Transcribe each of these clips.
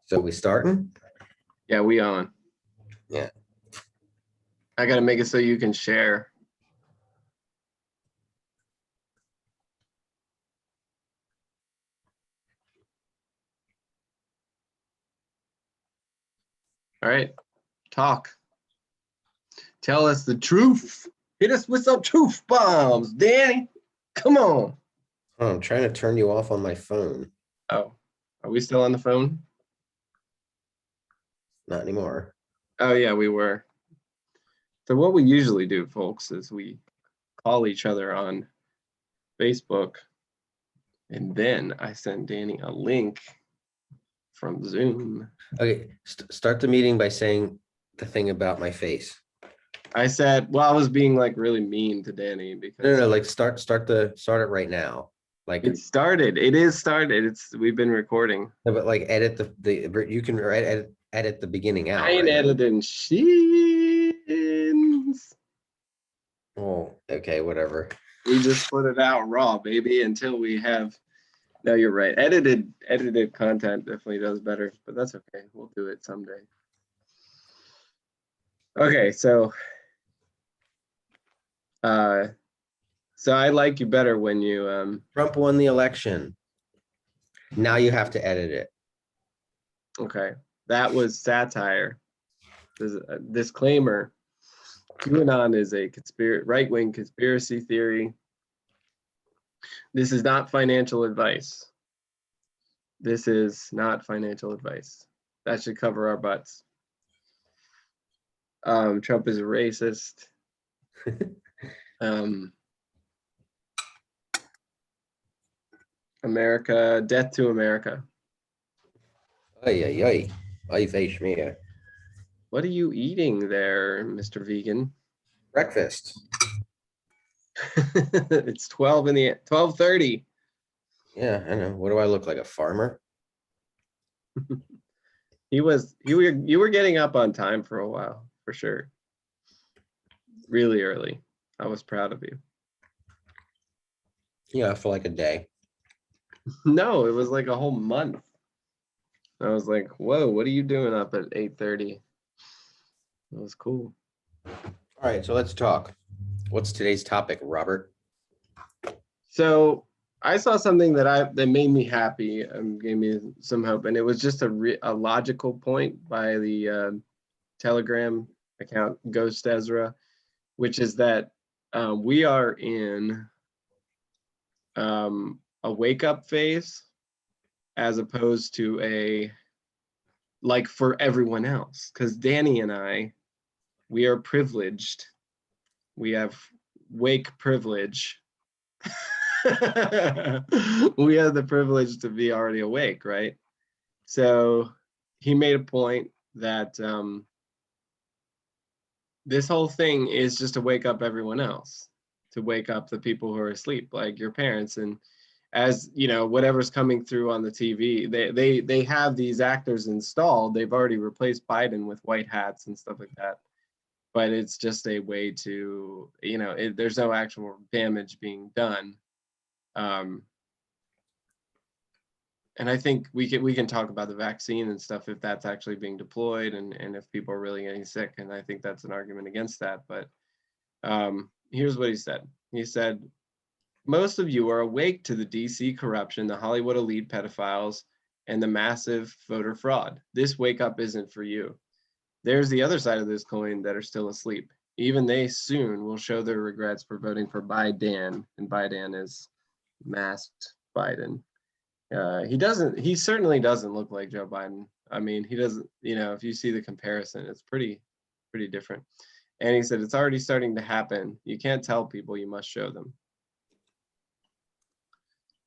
So we starting? Yeah, we on. Yeah. I gotta make it so you can share. All right, talk. Tell us the truth. Hit us with some truth bombs, Danny. Come on. Oh, I'm trying to turn you off on my phone. Oh, are we still on the phone? Not anymore. Oh yeah, we were. So what we usually do, folks, is we call each other on Facebook, and then I send Danny a link from Zoom. Okay, start the meeting by saying the thing about my face. I said, well, I was being like really mean to Danny because No, like start it right now. Like it started. It is started. We've been recording. no, but like edit the you can edit the beginning out. I ain't right? editing shins. Oh, okay, whatever. We just put it out raw, baby, until we have. No, you're right. Edited content definitely does better, but that's okay. We'll do it someday. Okay, so I like you better when you Trump won the election. Now you have to edit it. okay. That was satire. There's a disclaimer. QAnon is a right-wing conspiracy theory. This is not financial advice. This is not financial advice. That should cover our butts. Trump is a racist. America, death to America. Ay, ay, ay. Ay, face me. What are you eating there, Mr. Vegan? Breakfast. It's 12:30. Yeah, I know. What do I look like? A farmer? You were getting up on time for a while, for sure. Really early. I was proud of you. Yeah, for like a day. No, it was like a whole month. I was like, whoa, what are you doing up at 8:30? That was cool. All right, so let's talk. What's today's topic, Robert? So I saw something that made me happy and gave me some hope, and it was just a logical point by the Telegram account Ghost Ezra, which is that we are in a wake-up phase as opposed to a like for everyone else, because Danny and I, we are privileged. We have wake privilege. We have the privilege to be already awake, right? So he made a point that this whole thing is just to wake up everyone else, to wake up the people who are asleep, like your parents. And as you know, whatever's coming through on the TV, they have these actors installed. They've already replaced Biden with white hats and stuff like that. But it's just a way to, there's no actual damage being done. And I think we can talk about the vaccine and stuff if that's actually being deployed and if people are really getting sick. And I think that's an argument against that. But here's what he said. He said, most of you are awake to the DC corruption, the Hollywood elite pedophiles, and the massive voter fraud. This wake up isn't for you. There's the other side of this coin that are still asleep. Even they soon will show their regrets for voting for Biden, and Biden is masked Biden. He certainly doesn't look like Joe Biden. I mean, he doesn't, if you see the comparison, it's pretty different. And he said, it's already starting to happen. You can't tell people, you must show them.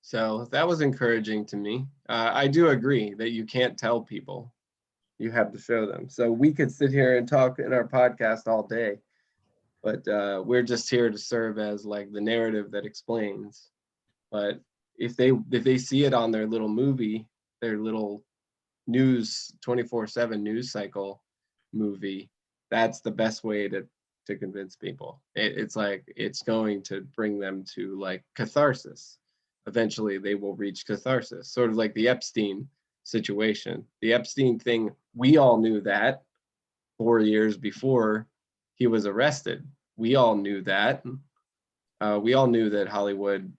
So that was encouraging to me. I do agree that you can't tell people, you have to show them. So we could sit here and talk in our podcast all day, but we're just here to serve as like the narrative that explains. But if they see it on their little movie, their little news 24/7 news cycle movie, that's the best way to convince people. It's like it's going to bring them to like catharsis. Eventually they will reach catharsis, sort of like the Epstein situation. The Epstein thing, we all knew that 4 years before he was arrested. We all knew that. We all knew that Hollywood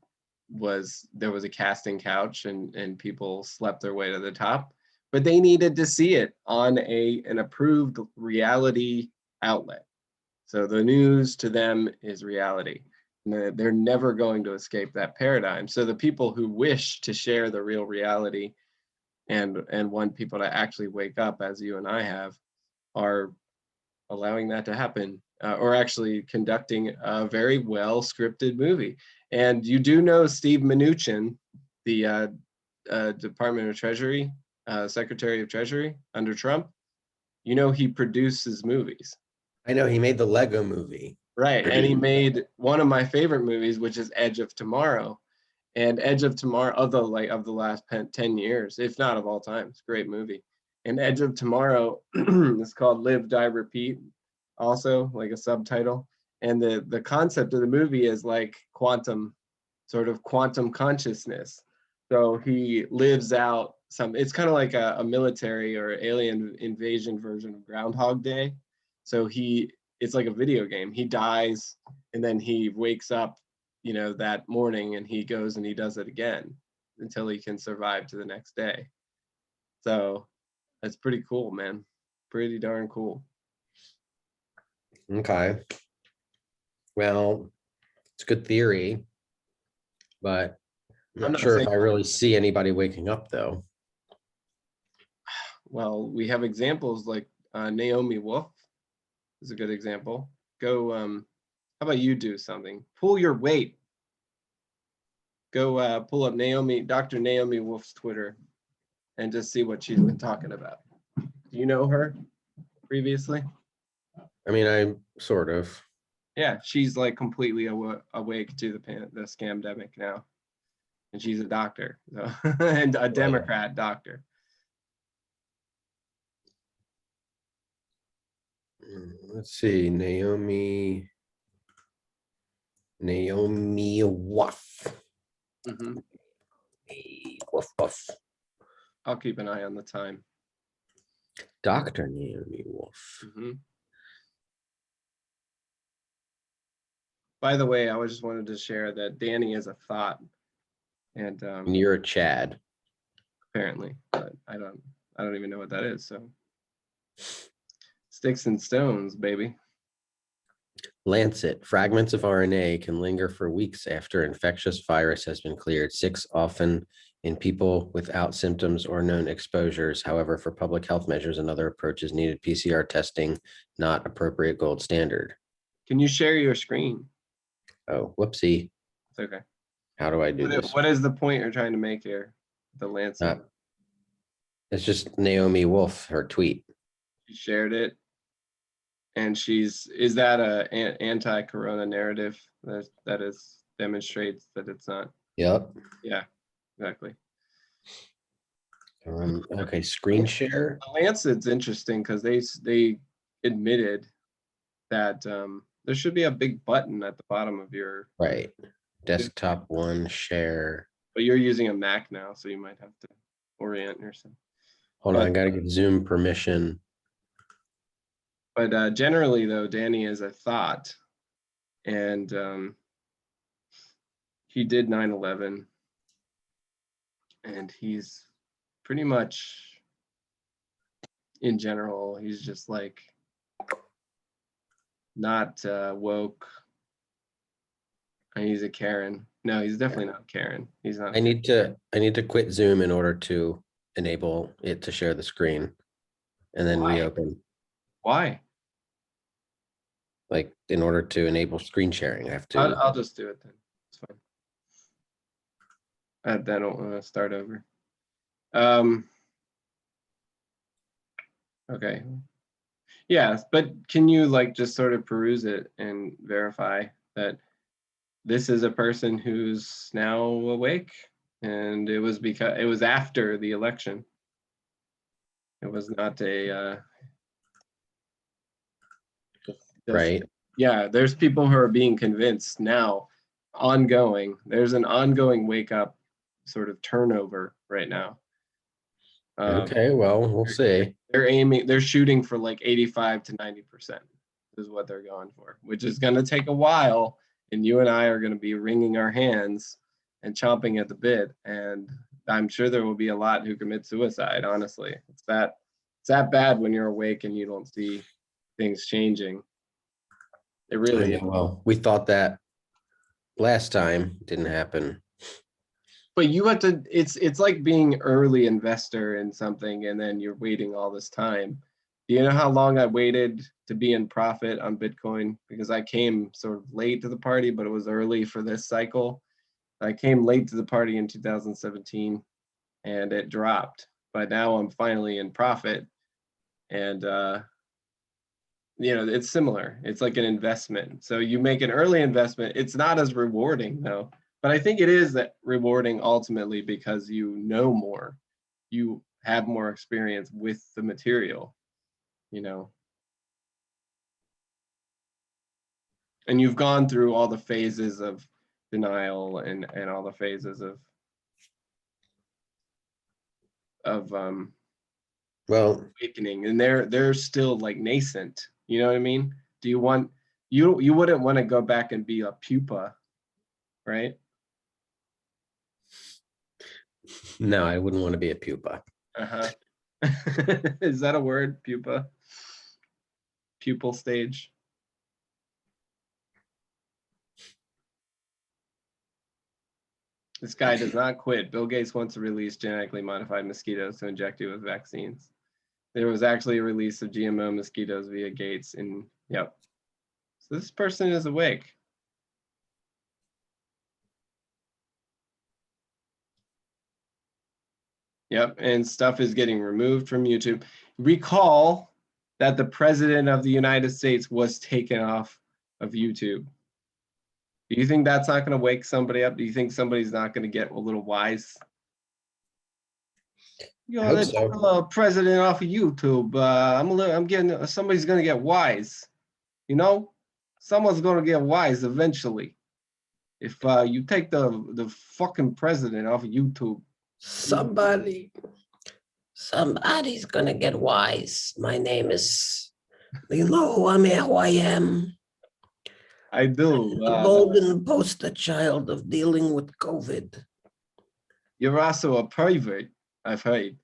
there was a casting couch and people slept their way to the top, but they needed to see it on an approved reality outlet. So the news to them is reality. And they're never going to escape that paradigm. So the people who wish to share the real reality and want people to actually wake up, as you and I have, are allowing that to happen, or actually conducting a very well scripted movie. And you do know Steve Mnuchin, the Department of Treasury, Secretary of Treasury under Trump. You know, he produces movies. I know he made the Lego movie. Right, and he made one of my favorite movies, which is Edge of Tomorrow. And Edge of Tomorrow, of the last 10 years, if not of all time, it's a great movie. And Edge of Tomorrow is called Live, Die, Repeat, also like a subtitle. And the concept of the movie is like quantum consciousness. So he lives out it's kind of like a military or alien invasion version of Groundhog Day. So it's like a video game. He dies and then he wakes up, that morning, and he goes and he does it again until he can survive to the next day. So that's pretty cool, man. Pretty darn cool. Okay. Well, it's good theory, but I'm not sure if I really see anybody waking up, though. Well, we have examples like Naomi Wolf is a good example. Go, how about you do something? Pull your weight. Go pull up Dr. Naomi Wolf's Twitter and just see what she's been talking about. Do you know her previously? I mean, I sort of. Yeah, she's like completely awake to the scamdemic now. And she's a doctor, so and a Democrat doctor. Let's see, Naomi Wolf. Mm-hmm. Wolf. I'll keep an eye on the time. Dr. Naomi Wolf. Mm-hmm. By the way, I just wanted to share that Danny is a thought, and you're a Chad, apparently, but I don't even know what that is. So, sticks and stones, baby. Lancet, fragments of RNA can linger for weeks after infectious virus has been cleared, 6 often in people without symptoms or known exposures. However, for public health measures and other approaches needed PCR testing, not appropriate gold standard. Can you share your screen? Oh, whoopsie. It's okay. How do I do this? What is the point you're trying to make here? The Lancet. It's just Naomi Wolf, her tweet. She shared it. And is that an anti-corona narrative that demonstrates that it's not? Yep. Yeah, exactly. Okay, screen share. The Lancet's interesting because they admitted that there should be a big button at the bottom of your right desktop one share. But you're using a Mac now, so you might have to orient yourself. Hold on, I gotta give Zoom permission. But generally, though, Danny is a thought, and he did 9/11, and he's pretty much, in general, he's just like not woke. And he's a Karen. No, he's definitely not Karen. He's not. I need to quit Zoom in order to enable it to share the screen, and then reopen. Why? Like, in order to enable screen sharing, I have to. I'll just do it then. It's fine. I don't want to start over. Okay. Yeah, but can you like just sort of peruse it and verify that this is a person who's now awake, and it was because it was after the election. It was not a right. Yeah, there's people who are being convinced now, ongoing. There's an ongoing wake up sort of turnover right now. Okay, well, we'll see. They're shooting for like 85 to 90% is what they're going for, which is going to take a while. And you and I are going to be wringing our hands and chomping at the bit. And I'm sure there will be a lot who commit suicide, honestly. It's that bad when you're awake and you don't see things changing. It really is. Well, we thought that last time didn't happen. But you have to, it's like being early investor in something and then you're waiting all this time. Do you know how long I waited to be in profit on Bitcoin? Because I came sort of late to the party, but it was early for this cycle. I came late to the party in 2017 and it dropped. But now I'm finally in profit. And it's similar. It's like an investment. So you make an early investment. It's not as rewarding though. But I think it is that rewarding ultimately because you know more, you have more experience with the material, and you've gone through all the phases of denial and all the phases of Well, awakening, and they're still like nascent. You know what I mean? Do you want you wouldn't want to go back and be a pupa, right? no, I wouldn't want to be a pupa. Uh-huh. Is that a word? Pupa? Pupil stage? This guy does not quit. Bill Gates wants to release genetically modified mosquitoes to inject you with vaccines. There was actually a release of GMO mosquitoes via Gates yep. So this person is awake. Yep, and stuff is getting removed from YouTube. Recall that the president of the United States was taken off of YouTube. Do you think that's not going to wake somebody up? Do you think somebody's not going to get a little wise? I hope They so. took the president off of YouTube. I'm getting somebody's going to get wise. Someone's going to get wise eventually. If you take the fucking president off of YouTube. Somebody's gonna get wise. My name is, you know who I am. I do. The golden poster child of dealing with COVID. You're also a pervert, I've heard.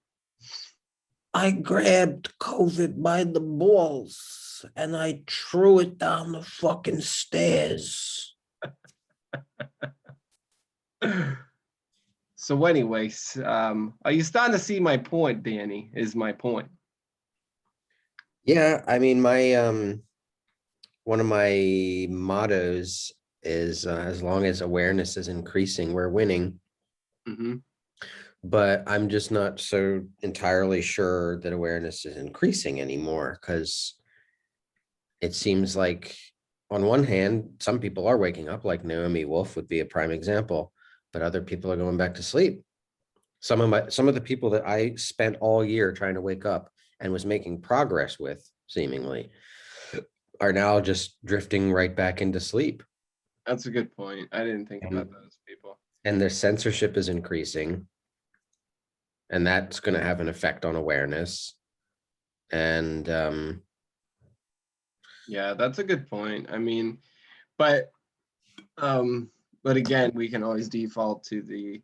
I grabbed COVID by the balls and I threw it down the fucking stairs. So anyways, are you starting to see my point, Danny, is my point. Yeah, I mean, my one of my mottos is as long as awareness is increasing, we're winning. Mm-hmm. But I'm just not so entirely sure that awareness is increasing anymore, because it seems like on one hand, some people are waking up, like Naomi Wolf would be a prime example, but other people are going back to sleep. Some of the people that I spent all year trying to wake up and was making progress with, seemingly, are now just drifting right back into sleep. That's a good point. I didn't think about those people. And their censorship is increasing, and that's going to have an effect on awareness. And yeah, that's a good point. I mean, but again, we can always default to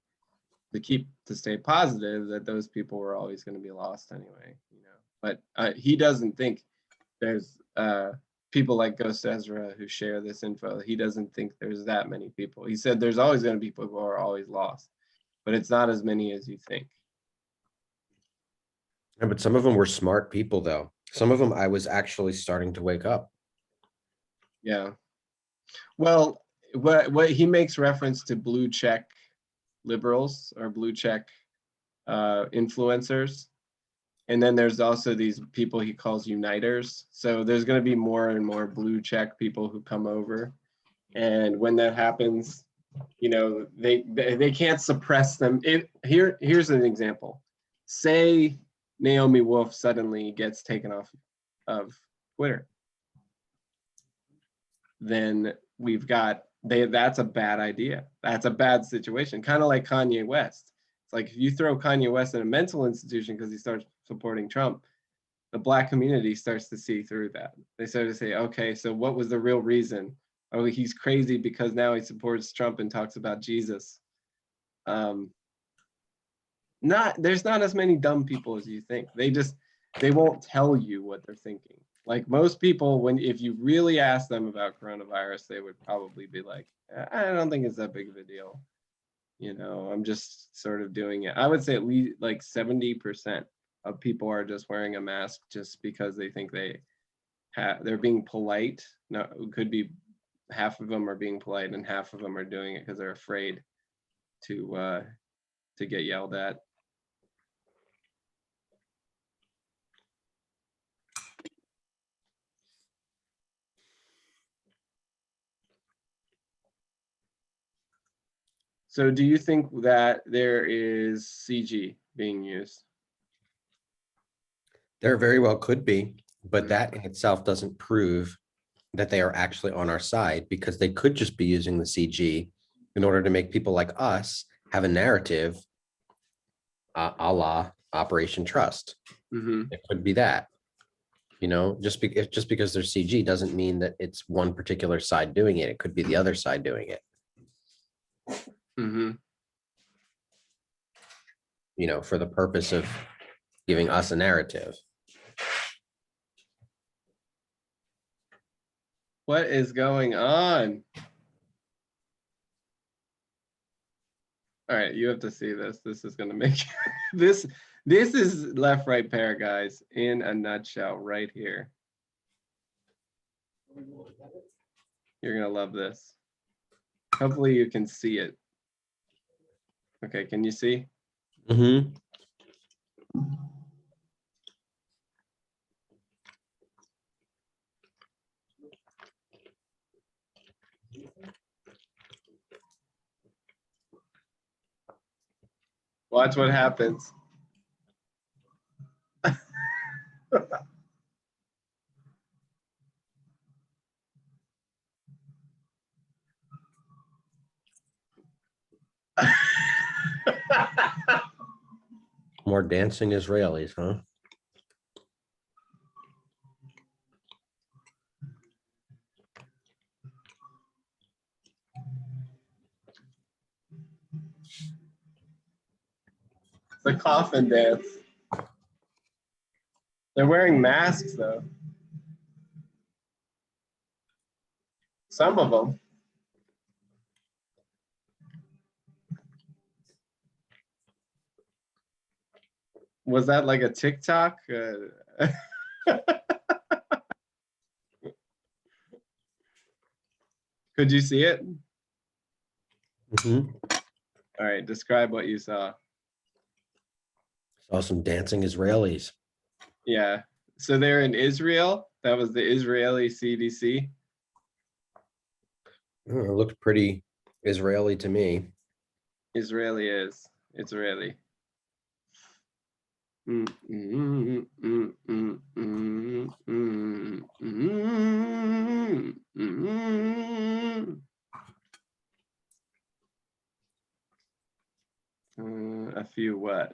to stay positive that those people were always going to be lost anyway, But he doesn't think there's people like Ghost Ezra who share this info. He doesn't think there's that many people. He said there's always going to be people who are always lost, but it's not as many as you think. Yeah, but some of them were smart people, though. Some of them I was actually starting to wake up. Yeah. Well, what he makes reference to blue check liberals or blue check influencers. And then there's also these people he calls uniters. So there's going to be more and more blue check people who come over. And when that happens, they can't suppress them. Here's an example. Say Naomi Wolf suddenly gets taken off of Twitter. Then we've got that's a bad idea. That's a bad situation. Kind of like Kanye West. It's like if you throw Kanye West in a mental institution because he starts supporting Trump, the Black community starts to see through that. They start to say, okay, so what was the real reason? Oh, he's crazy because now he supports Trump and talks about Jesus. There's not as many dumb people as you think. They won't tell you what they're thinking. Like most people, if you really ask them about coronavirus, they would probably be like, I don't think it's that big of a deal. You know, I'm just sort of doing it. I would say at least like 70% of people are just wearing a mask just because they think they're being polite. No, it could be half of them are being polite and half of them are doing it because they're afraid to get yelled at. So do you think that there is CG being used? There very well could be, but that in itself doesn't prove that they are actually on our side, because they could just be using the CG in order to make people like us have a narrative a la Operation Trust. It could be that, you know, just because there's CG doesn't mean that it's one particular side doing it. It could be the other side doing it. You know, for the purpose of giving us a narrative. What is going on? All right, you have to see this. This is gonna make this is left right pair, guys, in a nutshell right here. You're gonna love this. Hopefully you can see it. Okay, can you see? Watch what happens. More dancing Israelis, huh? The coffin dance. They're wearing masks though. Some of them. Was that like a TikTok? Could you see it? All right, describe what you saw. Saw some dancing Israelis. Yeah. So they're in Israel. That was the Israeli CDC. It looked pretty Israeli to me. Israeli is Israeli. A few what?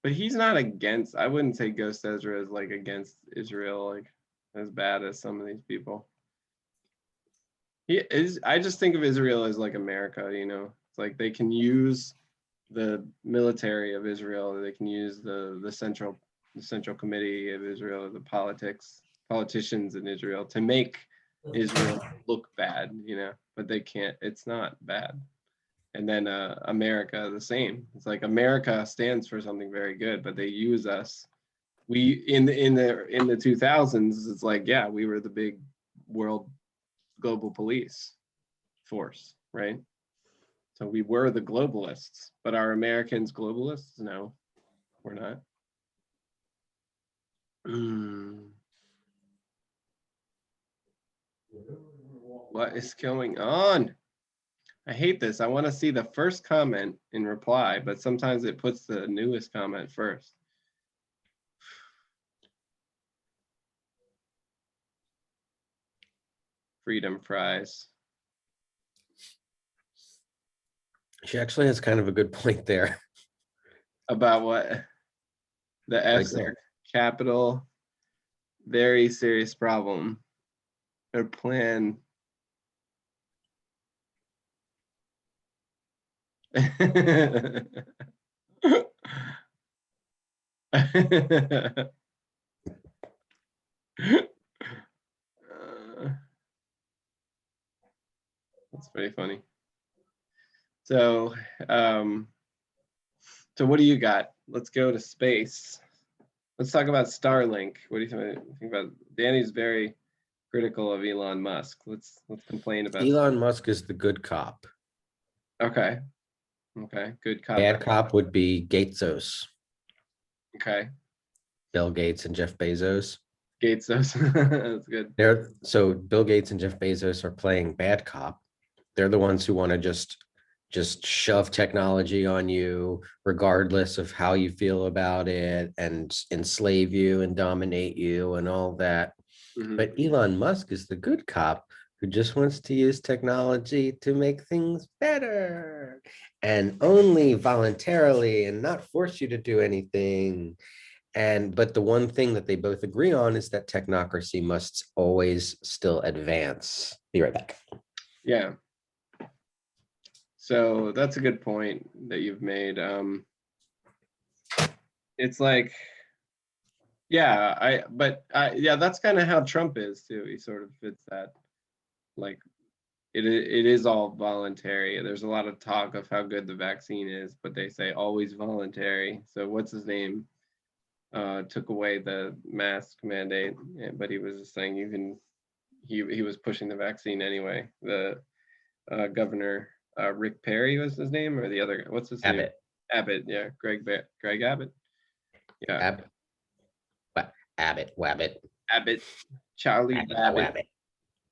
But he's not against. I wouldn't say Ghost Ezra is like against Israel, like as bad as some of these people. He is. I just think of Israel as like America. You know, it's like they can use the military of Israel. They can use the central committee of Israel, the politicians in Israel to make Israel look bad. You know, but they can't. It's not bad. And then America, the same. It's like America stands for something very good, but they use us. We in the 2000s, it's like, yeah, we were the big world global police force, right? So we were the globalists, but are Americans globalists? No, we're not. What is going on? I hate this. I want to see the first comment in reply, but sometimes it puts the newest comment first. Freedom fries. She actually has kind of a good point there. About what? The Like, F's are capital, very serious problem. Their plan. That's pretty funny. So, so what do you got? Let's go to space. Let's talk about Starlink. What do you think about? Danny's very critical of Elon Musk. Let's complain about. Elon Musk is the good cop. Okay. Okay. Good cop. Bad cop would be Gatesos, Okay. Bill Gates and Jeff Bezos. Gates. That's good. So Bill Gates and Jeff Bezos are playing bad cop. They're the ones who want to just shove technology on you regardless of how you feel about it and enslave you and dominate you and all that. Mhm. But Elon Musk is the good cop who just wants to use technology to make things better and only voluntarily and not force you to do anything. But the one thing that they both agree on is that technocracy must always still advance. Be right back. Yeah. So that's a good point that you've made. It's like, yeah, yeah, that's kind of how Trump is too. He sort of fits that, like, it is all voluntary. There's a lot of talk of how good the vaccine is, but they say always voluntary. So what's his name? Took away the mask mandate, but he was just saying you can. He was pushing the vaccine anyway. The governor Rick Perry was his name, or the other, what's his name? Abbott. Abbott, yeah, Greg Abbott. Yeah. Abbott, Wabbit. Abbott, Charlie Abbott, Babbitt. Wabbit.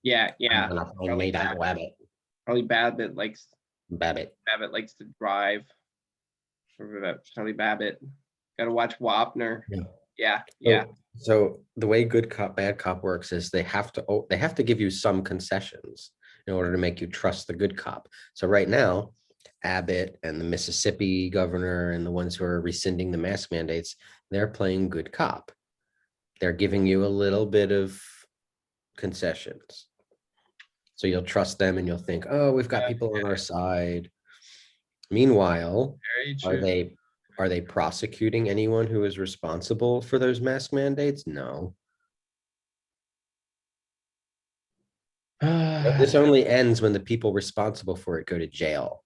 Yeah, yeah. I'm gonna find Charlie me that Babbitt. Wabbit. Charlie Babbitt likes Babbitt. to drive. Charlie Babbitt. Gotta watch Wapner. Yeah. Yeah. So the way good cop, bad cop works is they have to give you some concessions in order to make you trust the good cop. So right now, Abbott and the Mississippi governor and the ones who are rescinding the mask mandates, they're playing good cop. They're giving you a little bit of concessions. So you'll trust them and you'll think, oh, we've got people on our side. Meanwhile, Very are true. they prosecuting anyone who is responsible for those mask mandates? No. This only ends when the people responsible for it go to jail.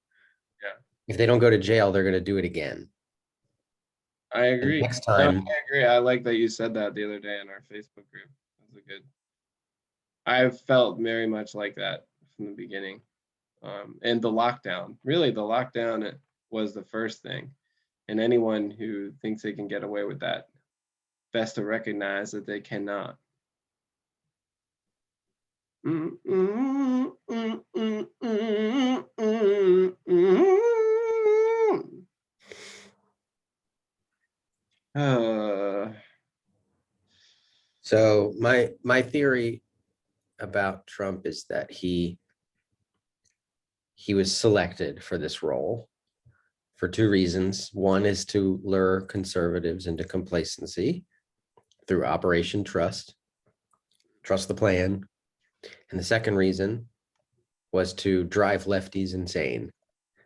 Yeah. If they don't go to jail, they're going to do it again. I And agree. next No, time, I agree. I like that you said that the other day in our Facebook group. That was a good. I felt very much like that from the beginning. And the lockdown, really, the lockdown was the first thing. And anyone who thinks they can get away with that, best to recognize that they cannot. So my theory about Trump is that he was selected for this role for two reasons. One is to lure conservatives into complacency through Operation Trust the plan. And the second reason was to drive lefties insane,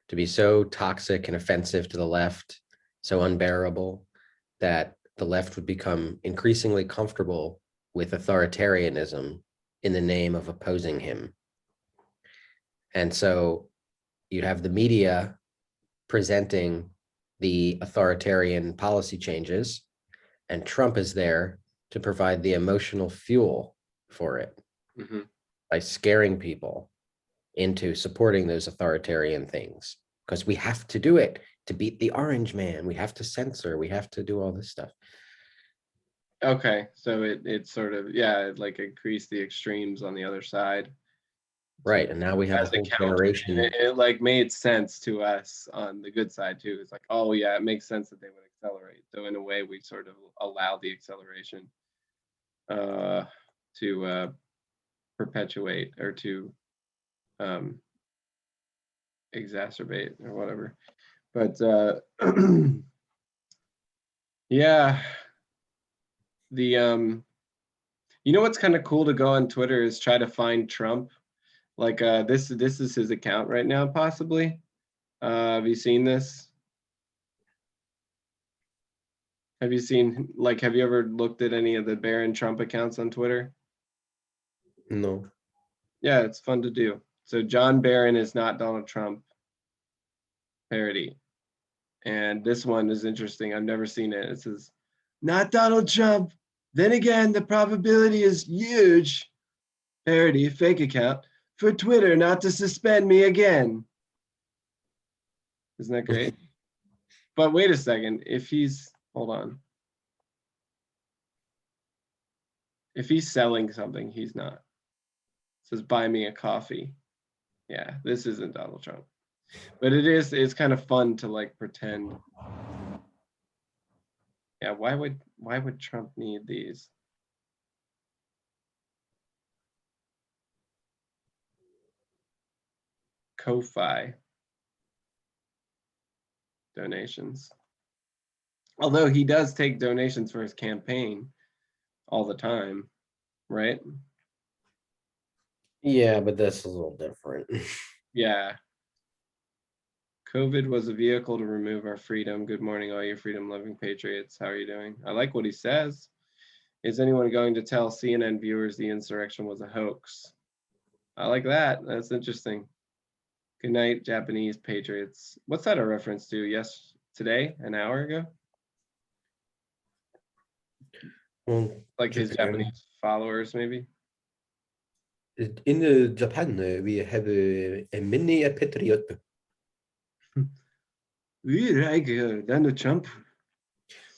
to be so toxic and offensive to the left, so unbearable that the left would become increasingly comfortable with authoritarianism in the name of opposing him. And so you'd have the media presenting the authoritarian policy changes, and Trump is there to provide the emotional fuel for it by scaring people into supporting those authoritarian things, because we have to do it to beat the orange man. We have to censor, we have to do all this stuff. Okay, so it sort of, yeah, it like increased the extremes on the other side. Right, and now we have a whole generation. It like made sense to us on the good side too. It's like, oh yeah, it makes sense that they would accelerate. So in a way, we sort of allow the acceleration to perpetuate or to exacerbate or whatever. But yeah, the you know what's kind of cool to go on Twitter is try to find Trump. Like this is his account right now, possibly. Have you seen this? Have you seen, like, have you ever looked at any of the Barron Trump accounts on Twitter? No. Yeah, it's fun to do. So John Barron is not Donald Trump parody. And this one is interesting. I've never seen it. It says, not Donald Trump. Then again, the probability is huge. Parody, fake account, for Twitter not to suspend me again. Isn't that great? But wait a second. If he's, hold on. If he's selling something, he's not. It says, buy me a coffee. Yeah, this isn't Donald Trump. But it's kind of fun to like pretend. Yeah, why would Trump need these? Ko-Fi donations. Although he does take donations for his campaign all the time, right? Yeah, but that's a little different. Yeah. COVID was a vehicle to remove our freedom. Good morning, all you freedom-loving patriots. How are you doing? I like what he says. Is anyone going to tell CNN viewers the insurrection was a hoax? I like that. That's interesting. Good night, Japanese patriots. What's that a reference to? Yes, today, an hour ago? Well, Like his Japan. Japanese followers, maybe? In Japan, we have many patriots. We like Donald Trump.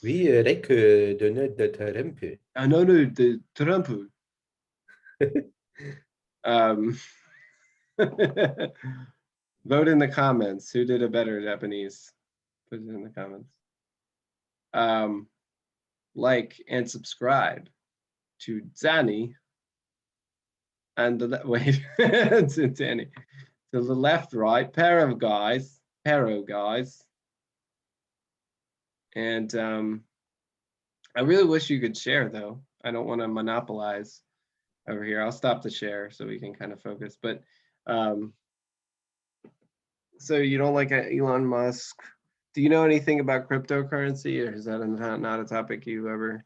We like Donald Trump. Another the Trump. Vote in the comments. Who did a better Japanese? Put it in the comments. Like and subscribe to Danny and the wait to Danny. To the left, right, pair of guys. And I really wish you could share though. I don't want to monopolize over here. I'll stop the share so we can kind of focus. But so you don't like Elon Musk? Do you know anything about cryptocurrency, or is that not a topic you ever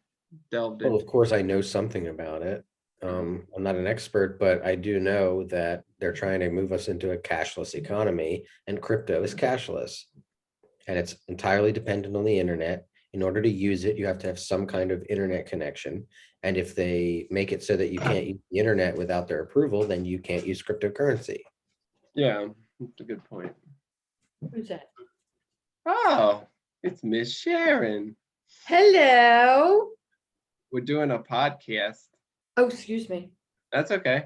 delved Well, into? of course, I know something about it. I'm not an expert, but I do know that they're trying to move us into a cashless economy, and crypto is cashless. And it's entirely dependent on the internet. In order to use it, you have to have some kind of internet connection. And if they make it so that you can't use the internet without their approval, then you can't use cryptocurrency. Yeah, that's a good point. Who's that? Oh, it's Miss Sharon. Hello. We're doing a podcast. Oh, excuse me. That's okay.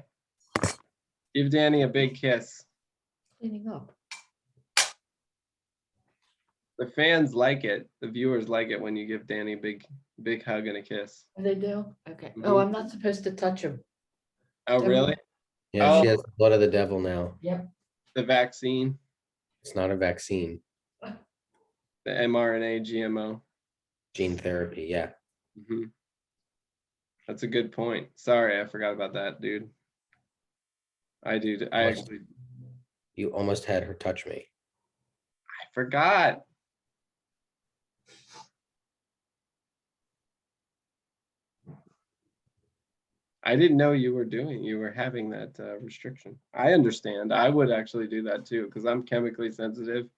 Give Danny a big kiss. Cleaning up. The fans like it. The viewers like it when you give Danny a big hug and a kiss. They do? Okay. Oh, I'm not supposed to touch him. Oh, really? Yeah, she Oh. has the blood of the devil now. Yep. The vaccine, It's not a vaccine. the mRNA GMO. Gene therapy, yeah. That's a good point. Sorry, I forgot about that, dude. I actually You almost had her touch me. I forgot. I didn't know you were having that restriction. I understand. I would actually do that too because I'm chemically sensitive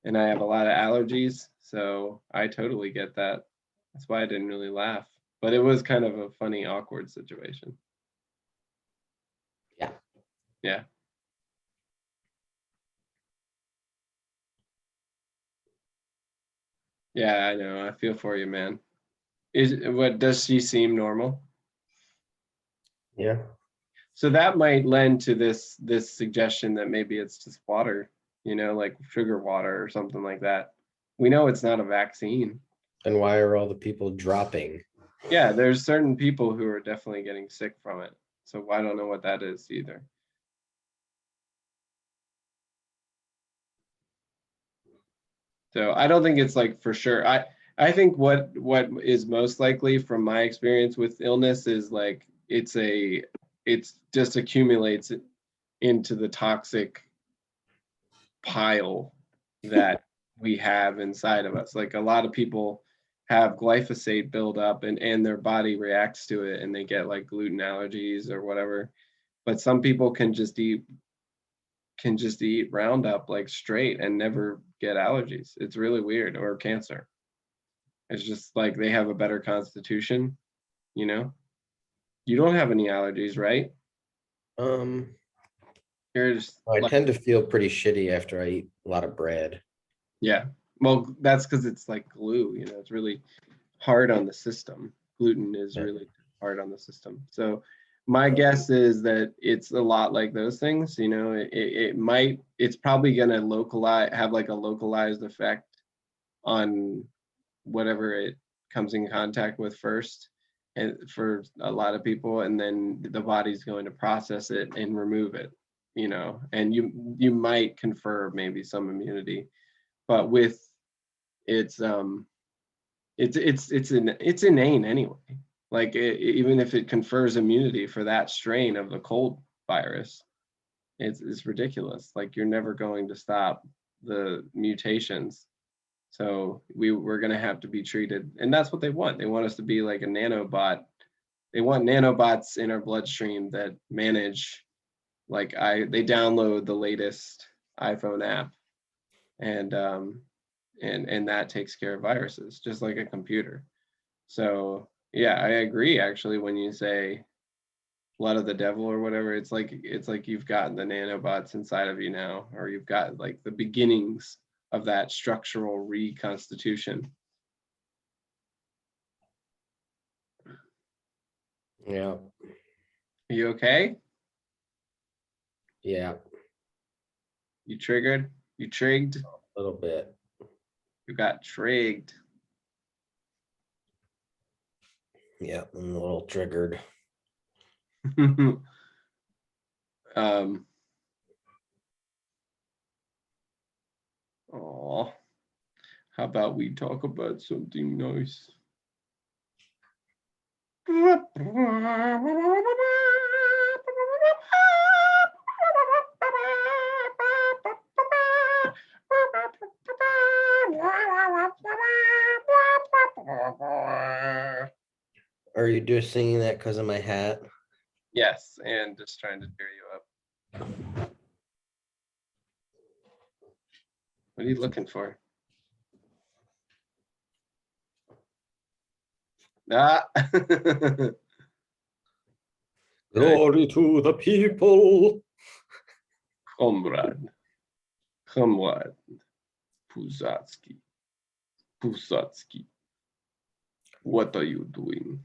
and I have a lot of allergies. So I totally get that. That's why I didn't really laugh. But it was kind of a funny, awkward situation. Yeah. Yeah. Yeah, I know. I feel for you, man. Does she seem normal? Yeah. So that might lend to this suggestion that maybe it's just water, like sugar water or something like that. We know it's not a vaccine. And why are all the people dropping? Yeah, there's certain people who are definitely getting sick from it. So I don't know what that is either. So I don't think it's like for sure. I think what is most likely from my experience with illness is like it's just accumulates into the toxic pile that we have inside of us. Like a lot of people have glyphosate build up and their body reacts to it and they get like gluten allergies or whatever. But some people can just eat Roundup like straight and never get allergies. It's really weird, or cancer. It's just like they have a better constitution, you know? You don't have any allergies, right? Um, You're just I like, tend to feel pretty shitty after I eat a lot of bread. yeah. Well, that's because it's like glue, you know, it's really hard on the system. Gluten is Yeah. really hard on the system. So my guess is that it's a lot like those things, you know, it's probably going to have like a localized effect on whatever it comes in contact with first, and for a lot of people, and then the body's going to process it and remove it, you know, and you might confer maybe some immunity, but with it's it's inane anyway. Like even if it confers immunity for that strain of the cold virus, it's ridiculous. Like you're never going to stop the mutations. So we're going to have to be treated, and that's what they want. They want us to be like a nanobot. They want nanobots in our bloodstream that manage, like they download the latest iPhone app, and and that takes care of viruses, just like a computer. So yeah, I agree actually when you say blood of the devil or whatever. It's like you've got the nanobots inside of you now, or you've got like the beginnings of that structural reconstitution. Yeah. Are you okay? Yeah. You triggered? You trigged? A little bit. You got trigged. Yeah. I'm a little triggered. um Oh, how about we talk about something nice? Are you just singing that because of my hat? Yes, and just trying to cheer you up. What are you looking for? Ah. Glory to the people. Comrade Pusatsky. What are you doing?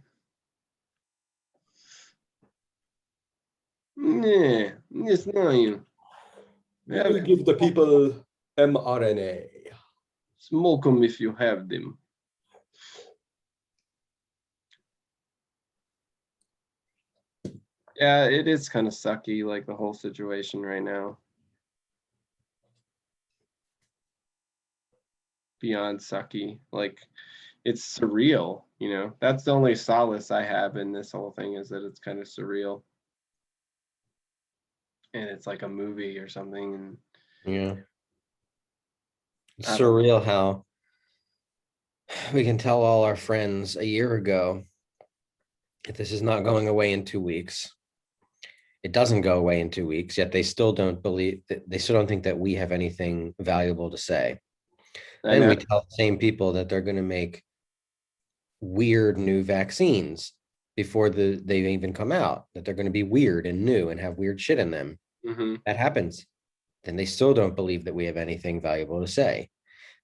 Yeah, it's not. We will give the people mRNA. Smoke them if you have them. Yeah, it is kind of sucky, like the whole situation right now. Beyond sucky. Like, it's surreal, you know? That's the only solace I have in this whole thing, is that it's kind of surreal. And it's like a movie or something. And Yeah. It's I don't know. surreal how we can tell all our friends a year ago that this is not going away in 2 weeks. It doesn't go away in 2 weeks, yet they still don't believe that, they still don't think that we have anything valuable to say. I Then know. we tell the same people that they're going to make weird new vaccines before they even come out, that they're going to be weird and new and have weird shit in them. Mm-hmm. That happens. Then they still don't believe that we have anything valuable to say.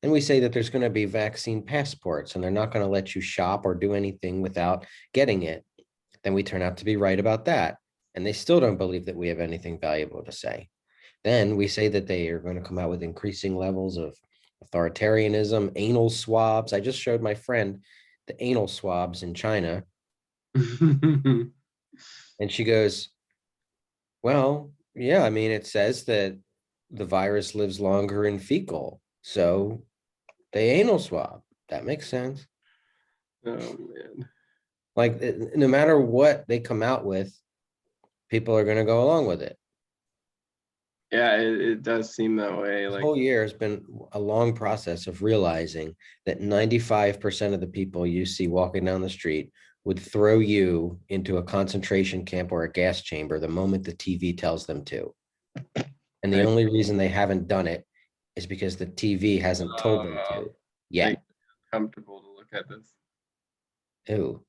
Then we say that there's going to be vaccine passports and they're not going to let you shop or do anything without getting it. Then we turn out to be right about that. And they still don't believe that we have anything valuable to say. Then we say that they are going to come out with increasing levels of authoritarianism, anal swabs. I just showed my friend the anal swabs in China. And she goes, well, yeah, I mean, it says that the virus lives longer in fecal. So The anal swab. That makes sense. Oh man. Like no matter what they come out with, people are going to go along with it. Yeah, it does seem that way. This Like, whole year has been a long process of realizing that 95% of the people you see walking down the street would throw you into a concentration camp or a gas chamber the moment the TV tells them to. And the I- only reason they haven't done it is because the TV hasn't told them to make yet. it comfortable to look at this. Ew.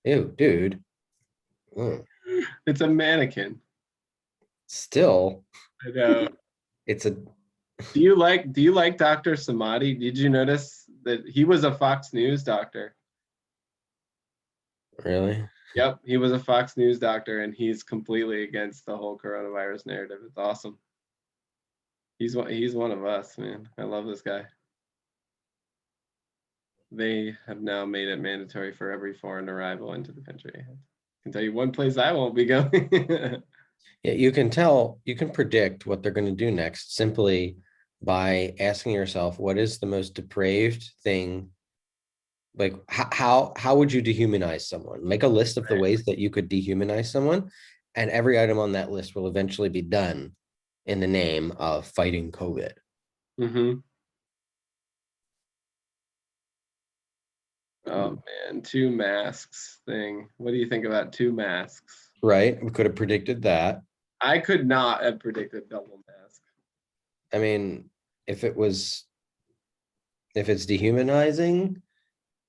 Ew, dude. Mm. It's a mannequin. Still, I know. it's a Do you like Dr. Samadi? Did you notice that he was a Fox News doctor? really. Yep, he was a Fox News doctor, and he's completely against the whole coronavirus narrative. It's awesome. He's one of us, man. I love this guy. They have now made it mandatory for every foreign arrival into the country. I can tell you one place I won't be going. Yeah, you can tell, you can predict what they're going to do next simply by asking yourself, what is the most depraved thing? Like, how would you dehumanize someone? Make a list of the ways that you could dehumanize someone, and every item on that list will eventually be done in the name of fighting COVID. Mm-hmm. Oh man, two masks thing. What do you think about two masks? Right? We could have predicted that. I could not have predicted double mask. I mean, if it's dehumanizing,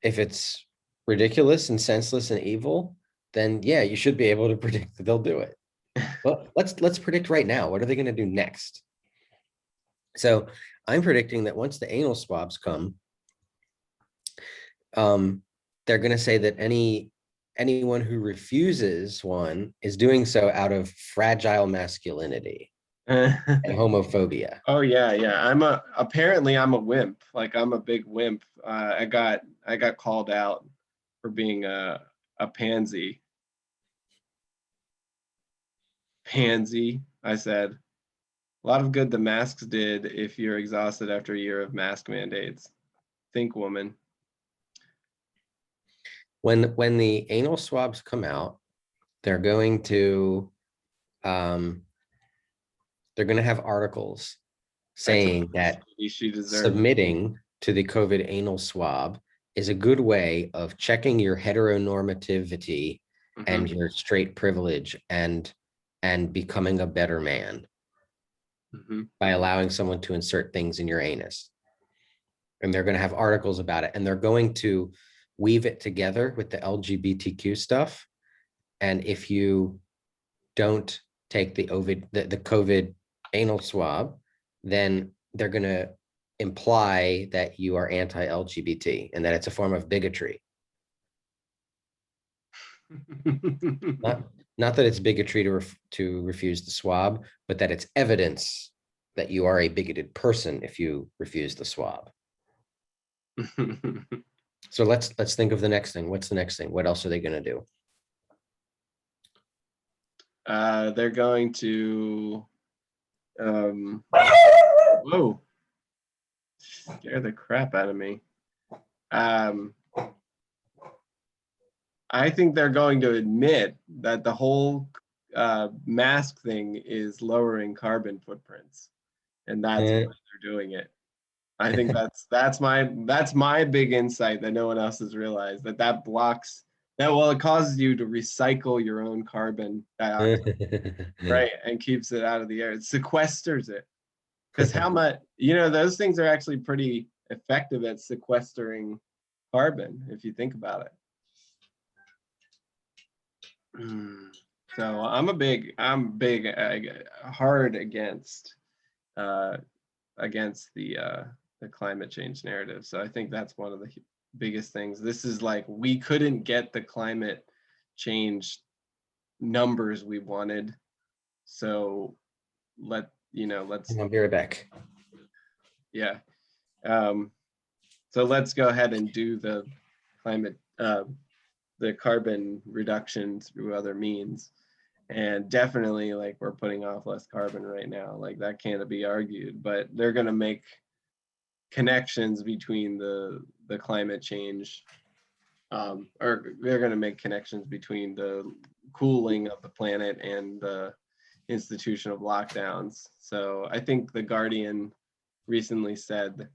if it's ridiculous and senseless and evil, then yeah, you should be able to predict that they'll do it. Well, let's predict right now. What are they going to do next? So I'm predicting that once the anal swabs come, they're going to say that anyone who refuses one is doing so out of fragile masculinity and homophobia. Oh yeah, yeah. Apparently I'm a wimp. Like I'm a big wimp. I got called out for being a pansy. Pansy, I said. A lot of good the masks did if you're exhausted after a year of mask mandates. Think, woman. When the anal swabs come out, they're going to um, have articles saying that She deserves it. submitting to the COVID anal swab is a good way of checking your heteronormativity and your straight privilege and becoming a better man by allowing someone to insert things in your anus. And they're going to have articles about it, and they're going to weave it together with the LGBTQ stuff. And if you don't take the COVID anal swab, then they're going to imply that you are anti-LGBT and that it's a form of bigotry. Not that it's bigotry to refuse the swab, but that it's evidence that you are a bigoted person if you refuse the swab. So let's think of the next thing. What's the next thing? What else are they going to do? They're going to whoa, scare the crap out of me. I think they're going to admit that the whole mask thing is lowering carbon footprints, and that's why they're doing it. I think that's my big insight that no one else has realized, that blocks that. Well, it causes you to recycle your own carbon dioxide, right, and keeps it out of the air. It sequesters it. Because how much, those things are actually pretty effective at sequestering carbon if you think about it. So I'm hard against the climate change narrative. So I think that's one of the biggest things. This is like, we couldn't get the climate change numbers we wanted. So let's. I'll be right back. Yeah. So let's go ahead and do the climate, the carbon reduction through other means. And definitely, like, we're putting off less carbon right now. Like, that can't be argued, but they're going to make connections between the climate change, or they're going to make connections between the cooling of the planet and the institution of lockdowns. So I think The Guardian recently said,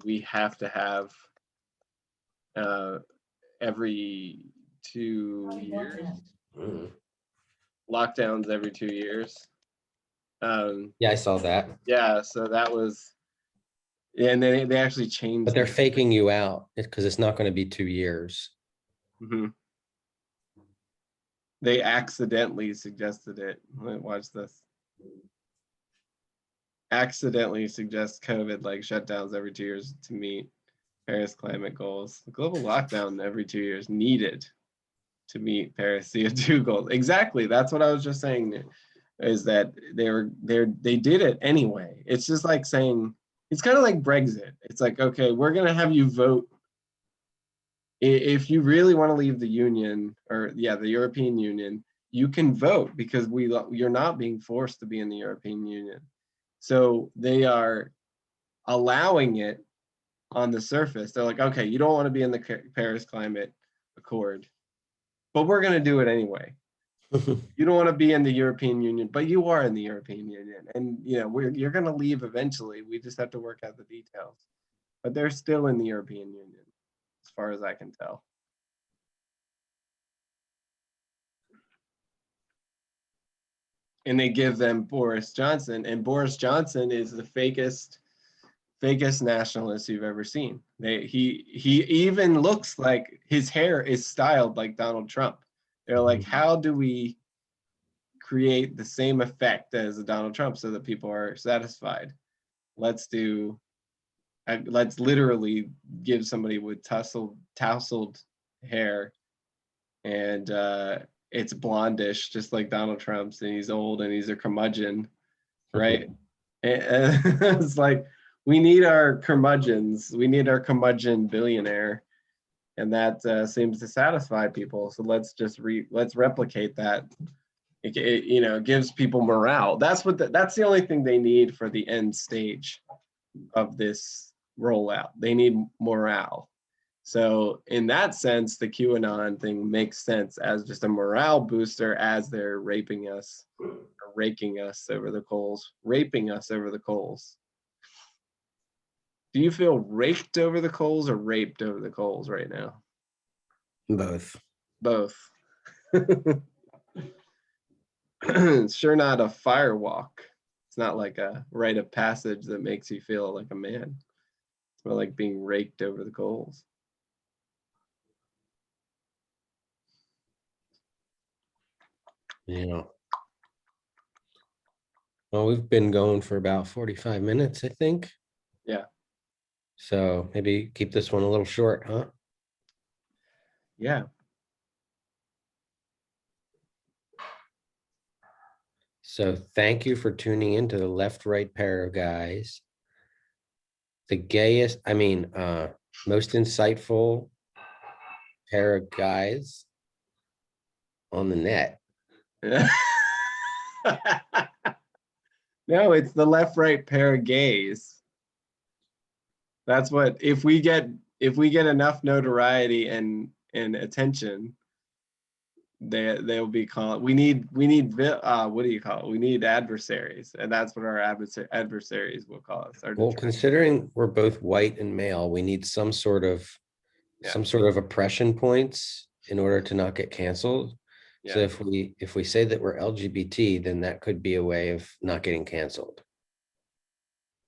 we have to have every 2 years, lockdowns every 2 years. Yeah, I saw that. Yeah, so that was, and they actually changed. But they're faking you out because it's not going to be 2 years. Mhm. They accidentally suggested it. Watch this. Accidentally suggest COVID like shutdowns every 2 years to meet Paris climate goals. Global lockdown every 2 years needed to meet Paris CO2 goals. Exactly. That's what I was just saying, is that they did it anyway. It's just like saying, it's kind of like Brexit. It's like, okay, we're going to have you vote. If you really want to leave the Union, or the European Union, you can vote, because you're not being forced to be in the European Union. So they are allowing it on the surface. They're like, okay, you don't want to be in the Paris Climate Accord, but we're going to do it anyway. You don't want to be in the European Union, but you are in the European Union, and you're going to leave eventually. We just have to work out the details, but they're still in the European Union, as far as I can tell. And they give them Boris Johnson, and Boris Johnson is the fakest nationalist you've ever seen. He even looks like his hair is styled like Donald Trump. They're like, how do we create the same effect as Donald Trump so that people are satisfied? Let's literally give somebody with tousled hair, and it's blondish, just like Donald Trump's, and he's old and he's a curmudgeon, right? And it's like, we need our curmudgeons. We need our curmudgeon billionaire, and that seems to satisfy people. So let's replicate that. It gives people morale. That's the only thing they need for the end stage of this rollout. They need morale. So in that sense, the QAnon thing makes sense as just a morale booster, as they're raping us, or raking us over the coals, raping us over the coals. Do you feel raked over the coals or raped over the coals right now? Both. Both. It's sure not a fire walk. It's not like a rite of passage that makes you feel like a man. It's more like being raked over the coals. Yeah. Well, we've been going for about 45 minutes, I think. Yeah. So maybe keep this one a little short, huh? Yeah. So thank you for tuning into the Left Right Pair of Guys. The gayest, most insightful pair of guys on the net. No, it's the left-right pair of gays. That's what, if we get enough notoriety and attention, they'll be called. We need what do you call it? We need adversaries, and that's what our adversaries will call us. Well, considering we're both white and male, we need some sort of oppression points in order to not get canceled. Yeah. So if we say that we're LGBT, then that could be a way of not getting canceled.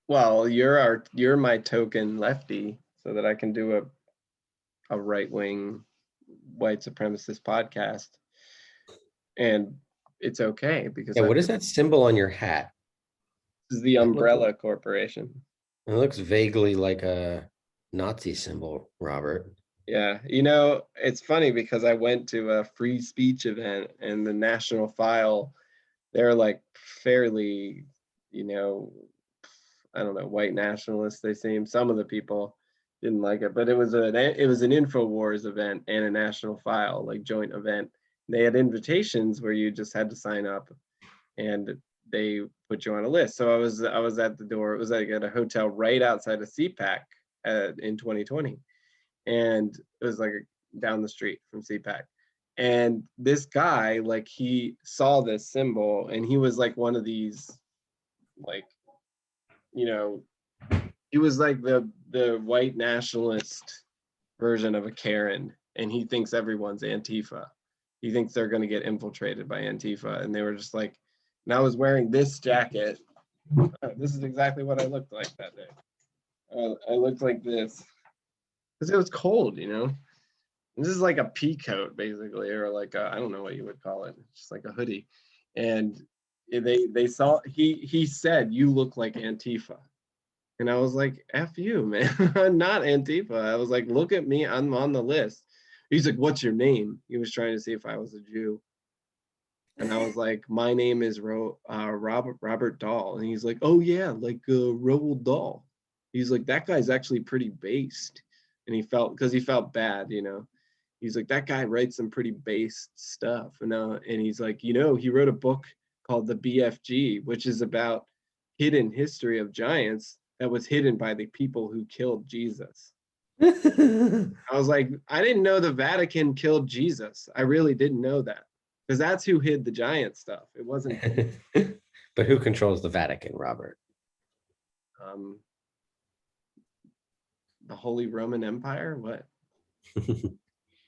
Well, you're my token lefty, so that I can do a right-wing white supremacist podcast, and it's okay because Yeah, what is that symbol on your hat? This is the Umbrella Corporation. It looks vaguely like a Nazi symbol, Robert. Yeah, it's funny because I went to a free speech event, and the National File, they're like fairly, I don't know, white nationalists, they seem. Some of the people didn't like it, but it was an InfoWars event and a National File, like, joint event. They had invitations where you just had to sign up, and they put you on a list. So I was at the door. It was like at a hotel right outside of CPAC in 2020, and it was like down the street from CPAC. And this guy, like, he saw this symbol, and he was like one of these, like, you know, he was like the white nationalist version of a Karen, and he thinks everyone's Antifa. He thinks they're going to get infiltrated by Antifa, and they were just like, and I was wearing this jacket. This is exactly what I looked like that day. I looked like this because it was cold, you know. This is like a pea coat, basically, or like I don't know what you would call it, just like a hoodie. And they saw, he said, "You look like Antifa," and I was like, "F you, man, I'm not Antifa." I was like, "Look at me, I'm on the list." He's like, "What's your name?" He was trying to see if I was a Jew. And I was like, "My name is Robert Dahl." And he's like, "Oh yeah, like Roald Dahl." He's like, "That guy's actually pretty based." And he felt bad, you know. He's like, "That guy writes some pretty based stuff." And he's like, "You know, he wrote a book called The BFG, which is about hidden history of giants that was hidden by the people who killed Jesus." I was like, I didn't know the Vatican killed Jesus. I really didn't know that, because that's who hid the giant stuff. It wasn't But who controls the Vatican, Robert? The Holy Roman Empire. What?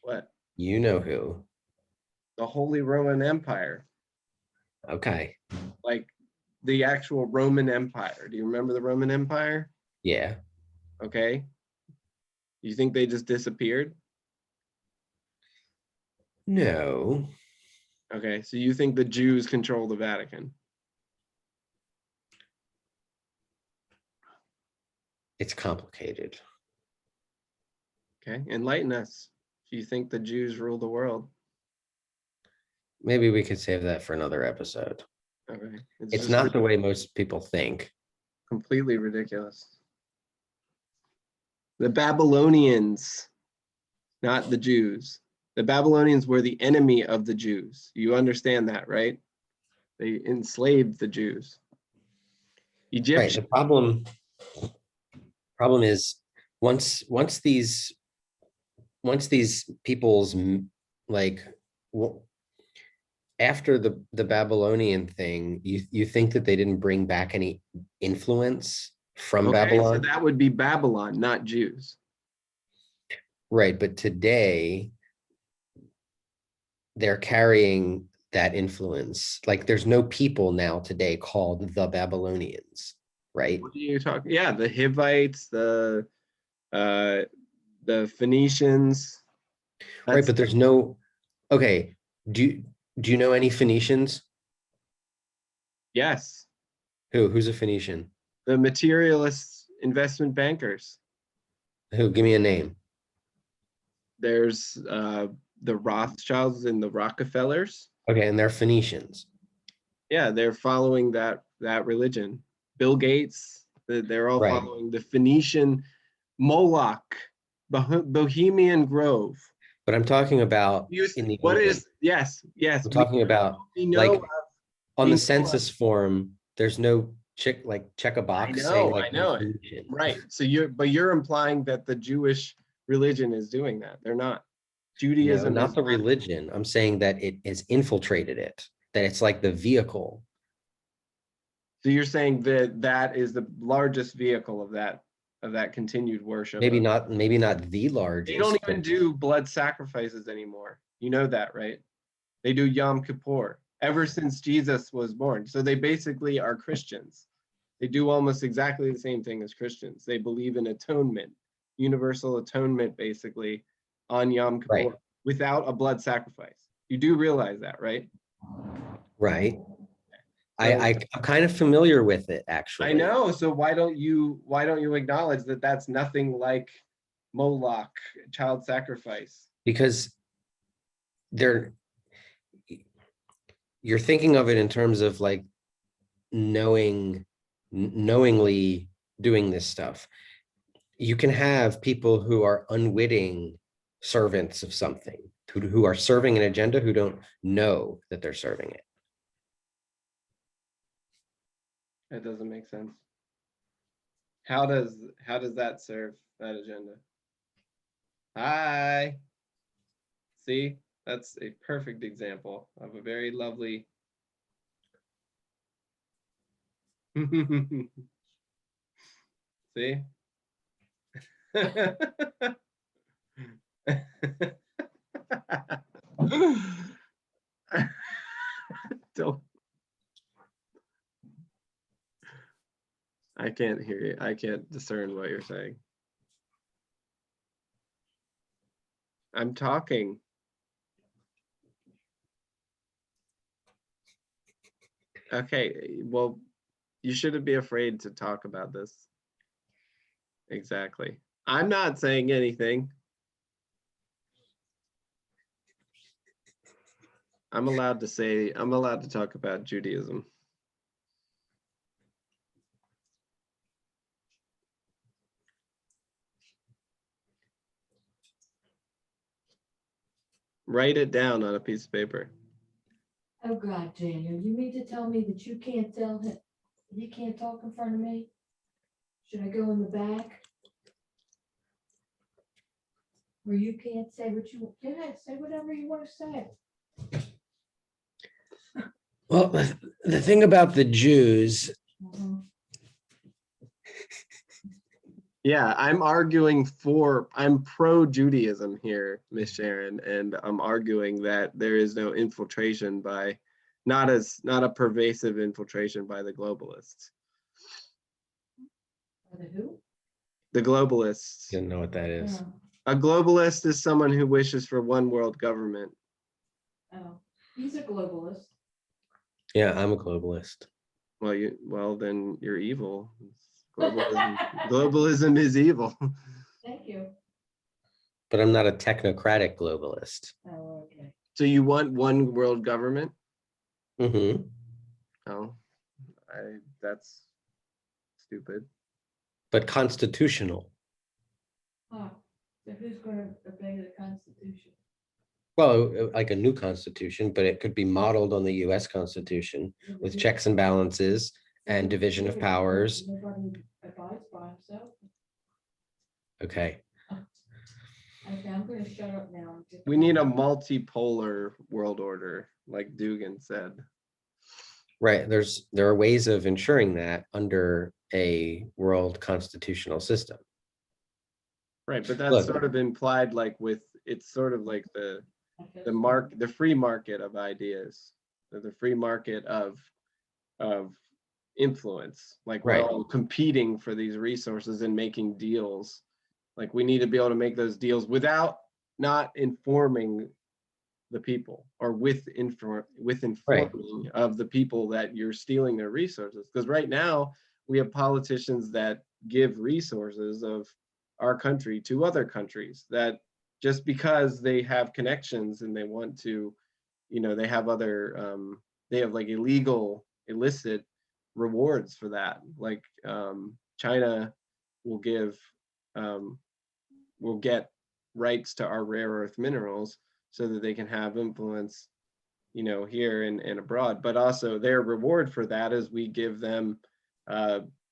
What? You know who. The Holy Roman Empire. Okay. Like the actual Roman Empire. Do you remember the Roman Empire? Yeah. Okay. You think they just disappeared? No. Okay, so you think the Jews control the Vatican? It's complicated. Okay, enlighten us. Do you think the Jews rule the world? Maybe we could save that for another episode. Okay, It's not the way most people think. Completely ridiculous. The Babylonians, not the Jews. The Babylonians were the enemy of the Jews. You understand that, right? They enslaved the Jews. Right. The problem is once these people's like after the Babylonian thing, you think that they didn't bring back any influence from Babylon? So that would be Babylon, not Jews. Right, but today they're carrying that influence. Like there's no people now today called the Babylonians, right? What are you talking? Yeah, the Hivites, the Phoenicians. Right, but there's no. Okay, do you know any Phoenicians? Yes. Who's a Phoenician? The materialist investment bankers. Who? Give me a name. There's the Rothschilds and the Rockefellers. Okay, and they're Phoenicians. Yeah, they're following that religion. Bill Gates, they're all Right. following the Phoenician Moloch, Bohemian Grove. But I'm talking about in the what open. is yes. I'm talking about like on the census form. There's no check a box saying like I know it. Right. So you're implying that the Jewish religion is doing that. They're not. Judaism No, not is the religion. I'm saying that it has infiltrated it, that it's like the vehicle. So you're saying that that is the largest vehicle of that continued worship. Maybe not the largest. They don't even do blood sacrifices anymore. You know that, right? They do Yom Kippur ever since Jesus was born. So they basically are Christians. They do almost exactly the same thing as Christians. They believe in atonement, universal atonement, basically, on Yom Kippur, right, without a blood sacrifice. You do realize that, right? Right. So, I'm kind of familiar with it, actually. I know. So why don't you acknowledge that that's nothing like Moloch, child sacrifice? Because you're thinking of it in terms of like knowingly doing this stuff. You can have people who are unwitting servants of something, who are serving an agenda, who don't know that they're serving it. That doesn't make sense. How does that serve that agenda? Hi. See, that's a perfect example of a very lovely. See? Don't. I can't hear you. I can't discern what you're saying. I'm talking. Okay, well, you shouldn't be afraid to talk about this. Exactly. I'm not saying anything. I'm allowed to talk about Judaism. Write it down on a piece of paper. Oh, God, Daniel, you mean to tell me that you can't tell him, you can't talk in front of me? Should I go in the back? Where you can't say what you, go ahead, say whatever you want to say. Well, the thing about the Jews, Mhm. Yeah, I'm pro-Judaism here, Miss Sharon, and I'm arguing that there is no infiltration by, not a pervasive infiltration by the globalists. The who? The globalists. didn't know what that is. Oh, A globalist is someone who wishes for one world government. oh, he's a globalist. Yeah, I'm a globalist. Well, then you're evil. Globalism is evil. Thank you. But I'm not a technocratic globalist. Oh, okay. So you want one world government? Mm-hmm. Oh, that's stupid. But constitutional. Huh. So who's gonna obey the Constitution? Well, like a new constitution, but it could be modeled on the US Constitution with checks and balances and division of powers. Nobody abides by himself. Okay. Okay, I'm gonna shut up now. We need a multipolar world order, like Dugan said. Right. There are ways of ensuring that under a world constitutional system. Right, but that's Look. sort of implied, like it's sort of like the free market of ideas, or the free market of influence. Like we're Right. all competing for these resources and making deals. Like we need to be able to make those deals without not informing the people, or with informing of the people that you're stealing their resources. Because right now we have politicians that give resources of our country to other countries, that just because they have connections and they want to, they have other, they have like illicit rewards for that. Like China will get rights to our rare earth minerals so that they can have influence, here and abroad. But also their reward for that is we give them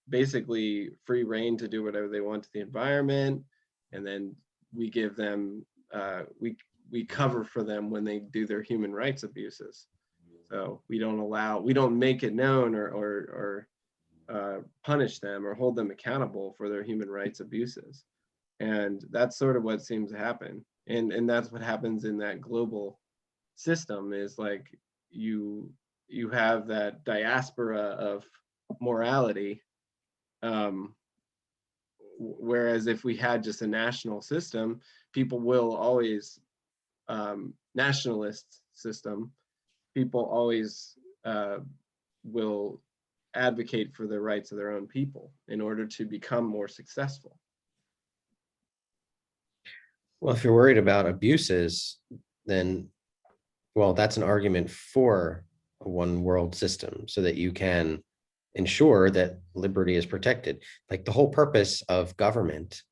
basically free reign to do whatever they want to the environment, and then we give them we cover for them when they do their human rights abuses. So we don't make it known or punish them or hold them accountable for their human rights abuses. And that's sort of what seems to happen. And that's what happens in that global system, is like you have that diaspora of morality. Whereas if we had just a national system, people will always, nationalist system, people always will advocate for the rights of their own people in order to become more successful. Well, if you're worried about abuses, then, well, that's an argument for a one world system so that you can ensure that liberty is protected. Like the whole purpose of government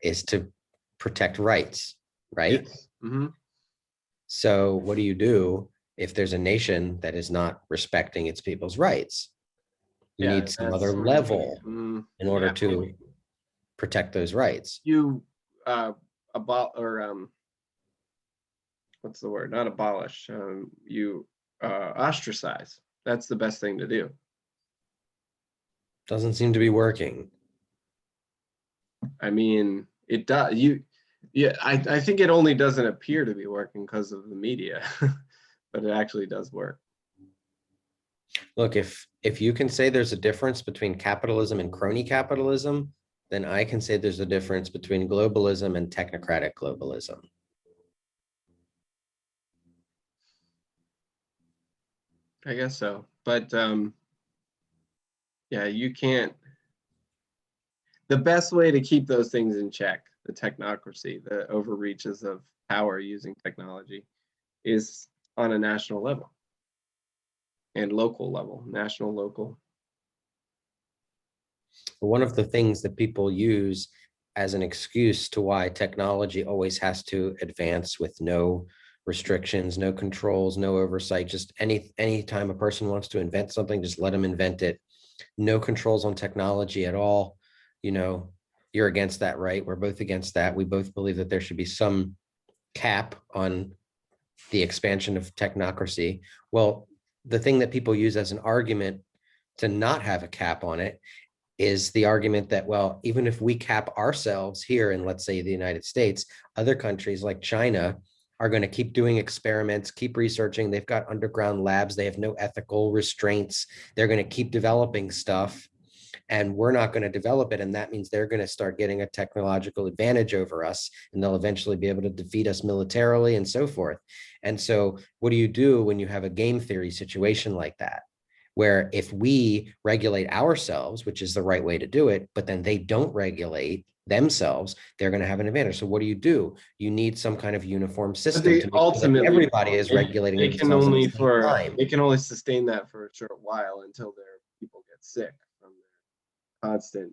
is to protect rights, right? Yes. Mm-hmm. So what do you do if there's a nation that is not respecting its people's rights? You Yeah, need some that's other sort of level in order yeah, to protect those rights. you or what's the word? Not abolish. You ostracize. That's the best thing to do. Doesn't seem to be working. I mean, it does. Yeah, I think it only doesn't appear to be working because of the media, but it actually does work. Look, if you can say there's a difference between capitalism and crony capitalism, then I can say there's a difference between globalism and technocratic globalism. I guess so. But yeah, you can't. The best way to keep those things in check, the technocracy, the overreaches of power using technology, is on a national level and local level, national, local. One of the things that people use as an excuse to why technology always has to advance with no restrictions, no controls, no oversight, just any time a person wants to invent something, just let them invent it. No controls on technology at all. You know, you're against that, right? We're both against that. We both believe that there should be some cap on the expansion of technocracy. Well, the thing that people use as an argument to not have a cap on it is the argument that, well, even if we cap ourselves here in, let's say, the United States, other countries like China are going to keep doing experiments, keep researching. They've got underground labs. They have no ethical restraints. They're going to keep developing stuff, and we're not going to develop it. And that means they're going to start getting a technological advantage over us, and they'll eventually be able to defeat us militarily and so forth. And so what do you do when you have a game theory situation like that? Where if we regulate ourselves, which is the right way to do it, but then they don't regulate themselves, they're going to have an advantage. So what do? You need some kind of uniform system to make sure that Ultimately, everybody is regulating they can themselves at only the same time. they can only sustain that for a short while until their people get sick from their constant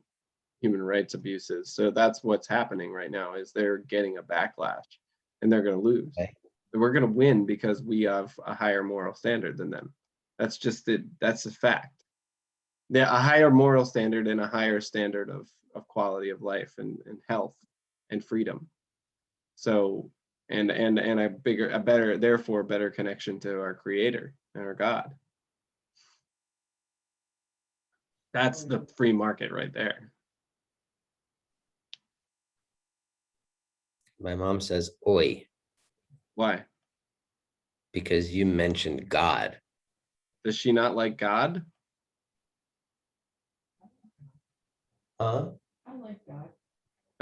human rights abuses. So that's what's happening right now, is they're getting a backlash and they're going to lose. Okay. We're going to win because we have a higher moral standard than them. That's just it. That's a fact. A higher moral standard and a higher standard of quality of life and health and freedom. So and a better, therefore better connection to our creator and our God. That's the free market right there. My mom says, oi, Why? because you mentioned God. Does she not like God? Huh? I like that.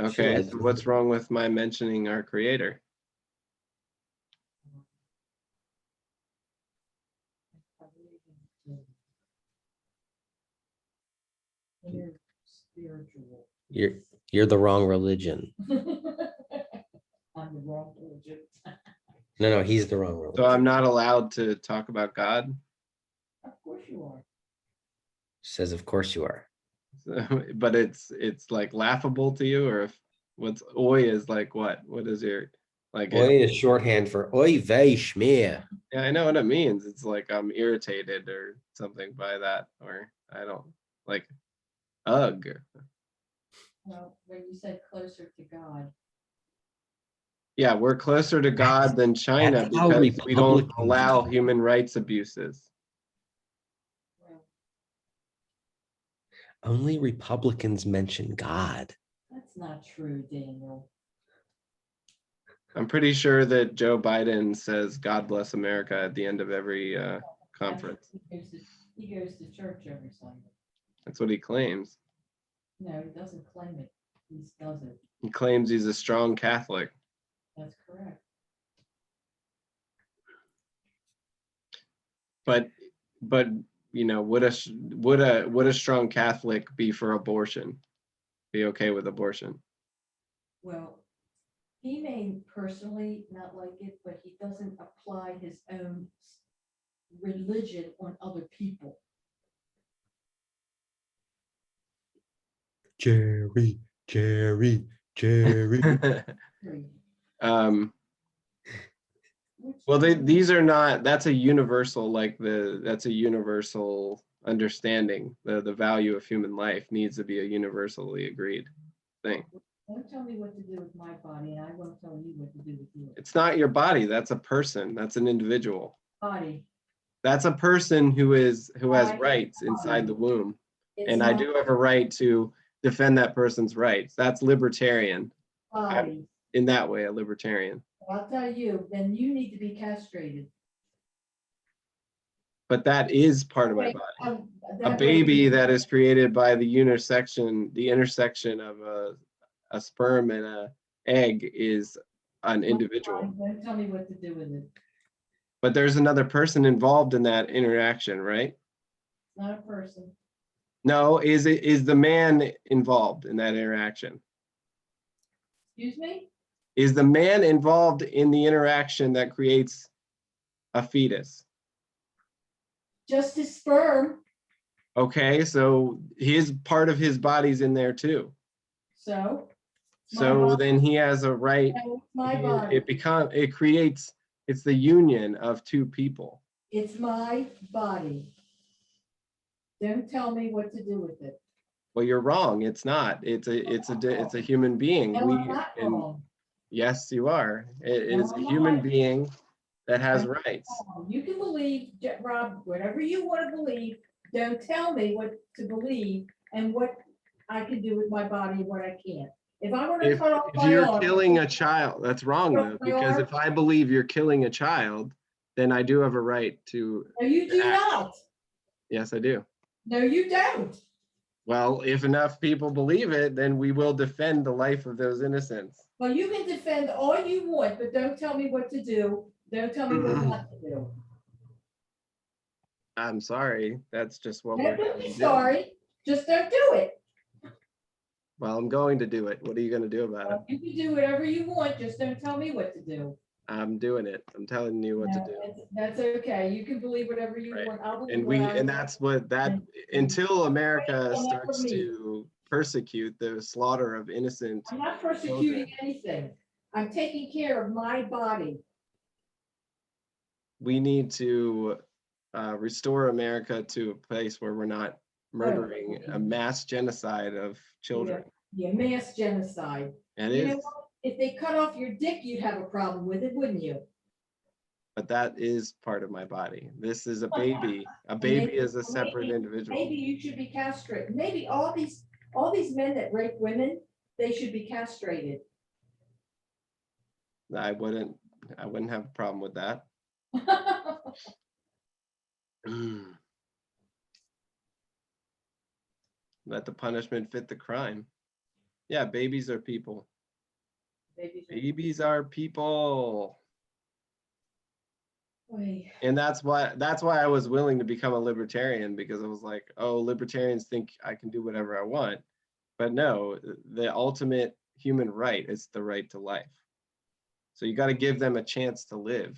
Okay, likes so what's wrong with my mentioning our creator? You're spiritual. You're the wrong religion. I'm the wrong religion. No, he's the wrong So religion. I'm not allowed to talk about God? Of course you are. Says, of course you are. So, but it's like laughable to you, or if what's oi is like what? What is your like Oi is shorthand for oi vey schmear. yeah, I know what it means. It's like I'm irritated or something by that, or I don't like ugh. Well, when you said closer to God, Yeah, we're closer to God than China that's how because we don't Republicans allow do it. human rights abuses. well, Only Republicans mention God. that's not true, Daniel. I'm pretty sure that Joe Biden says "God bless America" at the end of every conference. He goes to church every Sunday. That's what he claims. No, he doesn't claim it. He does it. He claims he's a strong Catholic. That's correct. But you know, would a strong Catholic be for abortion? Be okay with abortion? Well, he may personally not like it, but he doesn't apply his own religion on other people. Jerry. Well, these are not. That's a universal, like that's a universal understanding the value of human life needs to be a universally agreed thing. Don't tell me what to do with my body, and I won't tell you what to do with yours. It's not your body. That's a person. That's an individual. Body. That's a person who has My rights inside the womb. It's And I my do have a right to defend that person's rights. That's libertarian. body. In that way, a libertarian. I'll tell you, then you need to be castrated. But that is part of my Okay, body. A that baby way- that is created by the intersection of a sperm and a egg is an individual. Don't tell me what to do with it. But there's another person involved in that interaction, right? It's not a person. No, is the man involved in that interaction? Excuse me? Is the man involved in the interaction that creates a fetus? Just his sperm. Okay, so his part of his body's in there too. So. My So body. then he has a right. No, it's my body. It creates, it's the union of two people. It's my body. Don't tell me what to do with it. Well, you're wrong. It's not. It's a human being. No, I'm not wrong. Yes, you are. It No, is a I'm human not. being that has I'm rights. You can believe, Rob, whatever you want to believe. Don't tell me what to believe and what I can do with my body and what I can't. If I want to If cut off my you're arm. killing a child, that's wrong though, My because arm? if I believe you're killing a child, then I do have a right to. No, you do act. not. Yes, I do. No, you don't. Well, if enough people believe it, then we will defend the life of those innocents. Well, you can defend all you want, but don't tell me what to do. Don't tell me what not to do. I'm sorry. That's just what Don't we're be going to do. sorry. Just don't do it. Well, I'm going to do it. What are you going to do about it? You can do whatever you want. Just don't tell me what to do. I'm doing it. I'm telling you what to No, do. that's okay. You can believe whatever you Right. want. I'll believe And what I want. that's what that, And- until America Wait, starts for me. to persecute the slaughter of innocent, I'm not persecuting anything. I'm taking care of my body. we need to restore America to a place where we're not murdering a mass genocide of children. Yeah, mass genocide. It You know is, what? If they cut off your dick, you'd have a problem with it, wouldn't you? but that is part of my body. This is a baby. A baby is a separate individual. Maybe you should be castrated. Maybe all these men that rape women, they should be castrated. I wouldn't have a problem with that. Let the punishment fit the crime. Yeah, babies are people. Babies are people. Wait. And that's why I was willing to become a libertarian, because I was like, oh, libertarians think I can do whatever I want. But no, the ultimate human right is the right to life. So you got to give them a chance to live.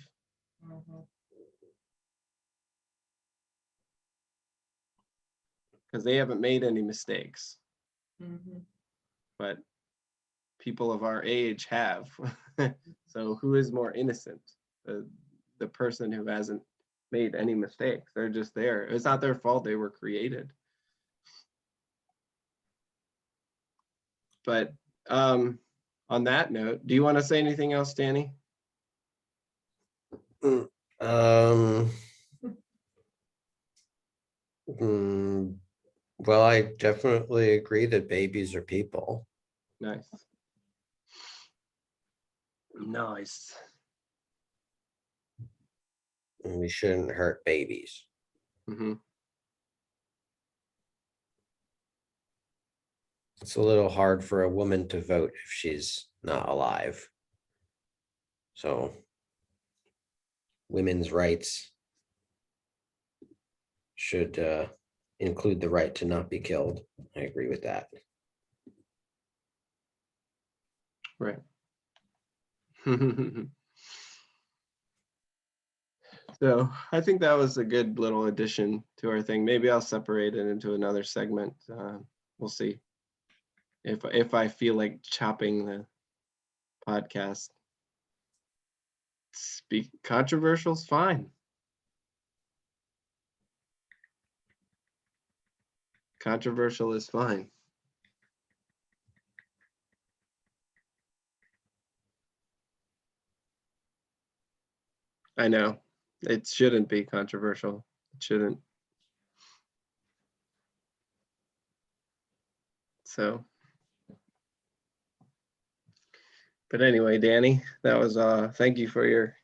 Because they haven't made any mistakes. But people of our age have. So who is more innocent? The person who hasn't made any mistakes. They're just there. It's not their fault they were created. But on that note, do you want to say anything else, Danny? Well, I definitely agree that babies are people. Nice. Nice. And we shouldn't hurt babies. It's a little hard for a woman to vote if she's not alive. So women's rights should include the right to not be killed. I agree with that. Right. So I think that was a good little addition to our thing. Maybe I'll separate it into another segment. We'll see if I feel like chopping the podcast. Controversial's fine. Controversial is fine. I know. It shouldn't be controversial. It shouldn't. So, but anyway, Danny, that was thank you for your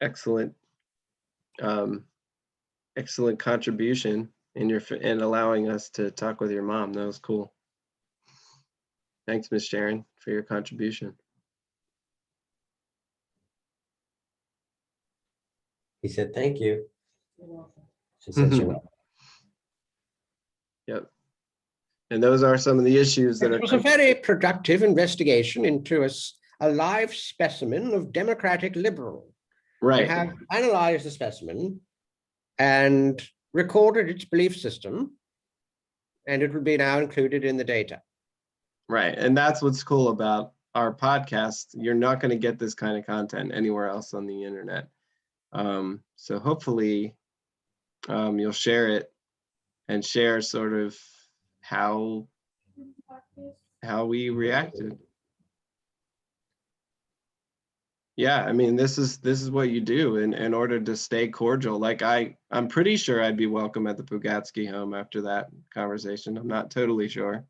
excellent excellent contribution and allowing us to talk with your mom. That was cool. Thanks, Miss Sharon, for your contribution. He said, thank you. You're welcome. She said she will. Yep. And those are some of the issues that It was a very productive investigation into a live specimen of democratic liberal. right. We have analyzed the specimen and recorded its belief system, and it will be now included in the data. Right. And that's what's cool about our podcast. You're not going to get this kind of content anywhere else on the internet. So hopefully you'll share it and share sort of how we reacted. Yeah, I mean, this is what you do in order to stay cordial. Like I'm pretty sure I'd be welcome at the Pugatsky home after that conversation. I'm not totally sure.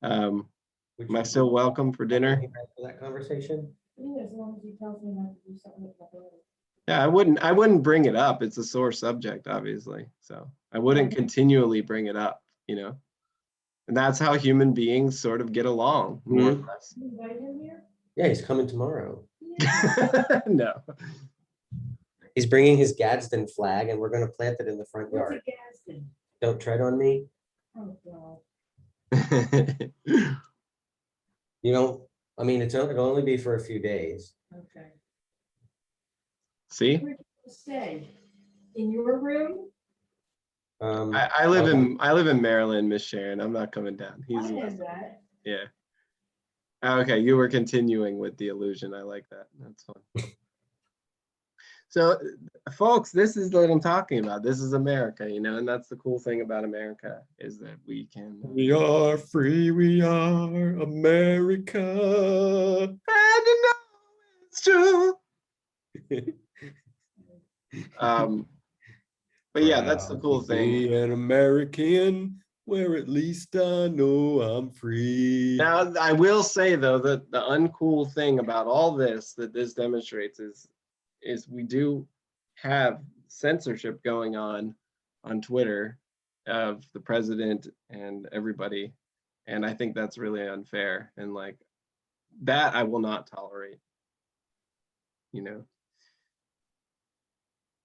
Am I still welcome for dinner? For that conversation? Yeah, as long as he tells me not to do something with my daughter. Yeah, I wouldn't bring it up. It's a sore subject, obviously. So I wouldn't continually bring it up, you know. And that's how human beings sort of get along, more or less. You invite him here? Yeah, he's coming tomorrow. No. He's bringing his Gadsden flag, and we're going to plant it in the front What's yard. a Gadsden? Don't tread on me. Oh, God. You know, I mean, it'll only be for a few days. Okay. See? Where do you stay? In your room? I live in Maryland, Miss Sharon. I'm not coming down. I know that. Yeah. Okay, you were continuing with the illusion. I like that. That's fun. So, folks, this is what I'm talking about. This is America, you know, and that's the cool thing about America is that we can. We are free. We are America. And you know it's true. But yeah, that's the cool thing. Be an American, where at least I know I'm free. Now, I will say though that the uncool thing about all this that this demonstrates is we do have censorship going on Twitter of the president and everybody, and I think that's really unfair, and like that I will not tolerate. You know,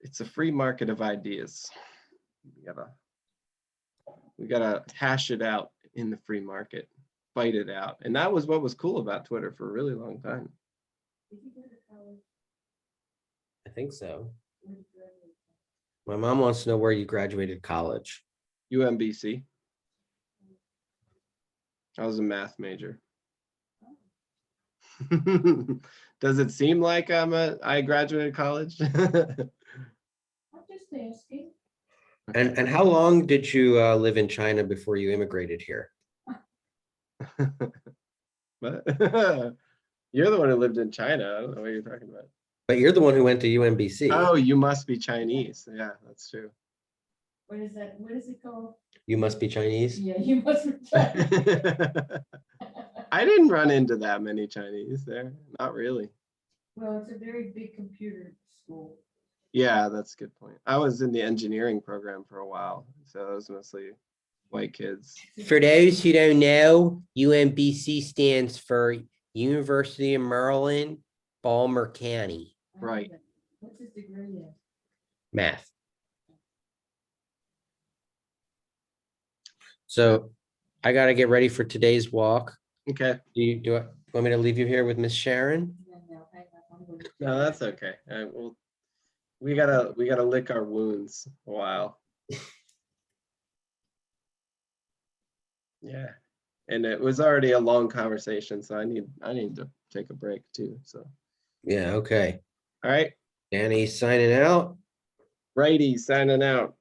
it's a free market of ideas. We gotta hash it out in the free market, fight it out, and that was what was cool about Twitter for a really long time. Did you go to college? I think so. Where did you graduate My mom wants to know where you graduated college. UMBC. I was a math major. Does it seem like I graduated college? from? I'm just asking. And how long did you live in China before you immigrated here? But you're the one who lived in China. I don't know what you're talking about. But you're the one who went to UMBC. Oh, you must be Chinese. Yeah, that's true. What is that? What is it called? You must be Chinese. Yeah, you must be Chinese. I didn't run into that many Chinese there. Not really. Well, it's a very big computer school. Yeah, that's a good point. I was in the engineering program for a while, so it was mostly white kids. For those who don't know, UMBC stands for University of Maryland, Balmer County. I know Right. that. What's his degree in? Math. So I got to get ready for today's walk. Okay. Do I want me to leave you here with Miss Sharon? No, hang on. I'm going to- No, that's okay. Well, we gotta lick our wounds a while. Yeah, and it was already a long conversation, so I need to take a break too. So, Yeah, okay. all right, Danny signing out. righty signing out.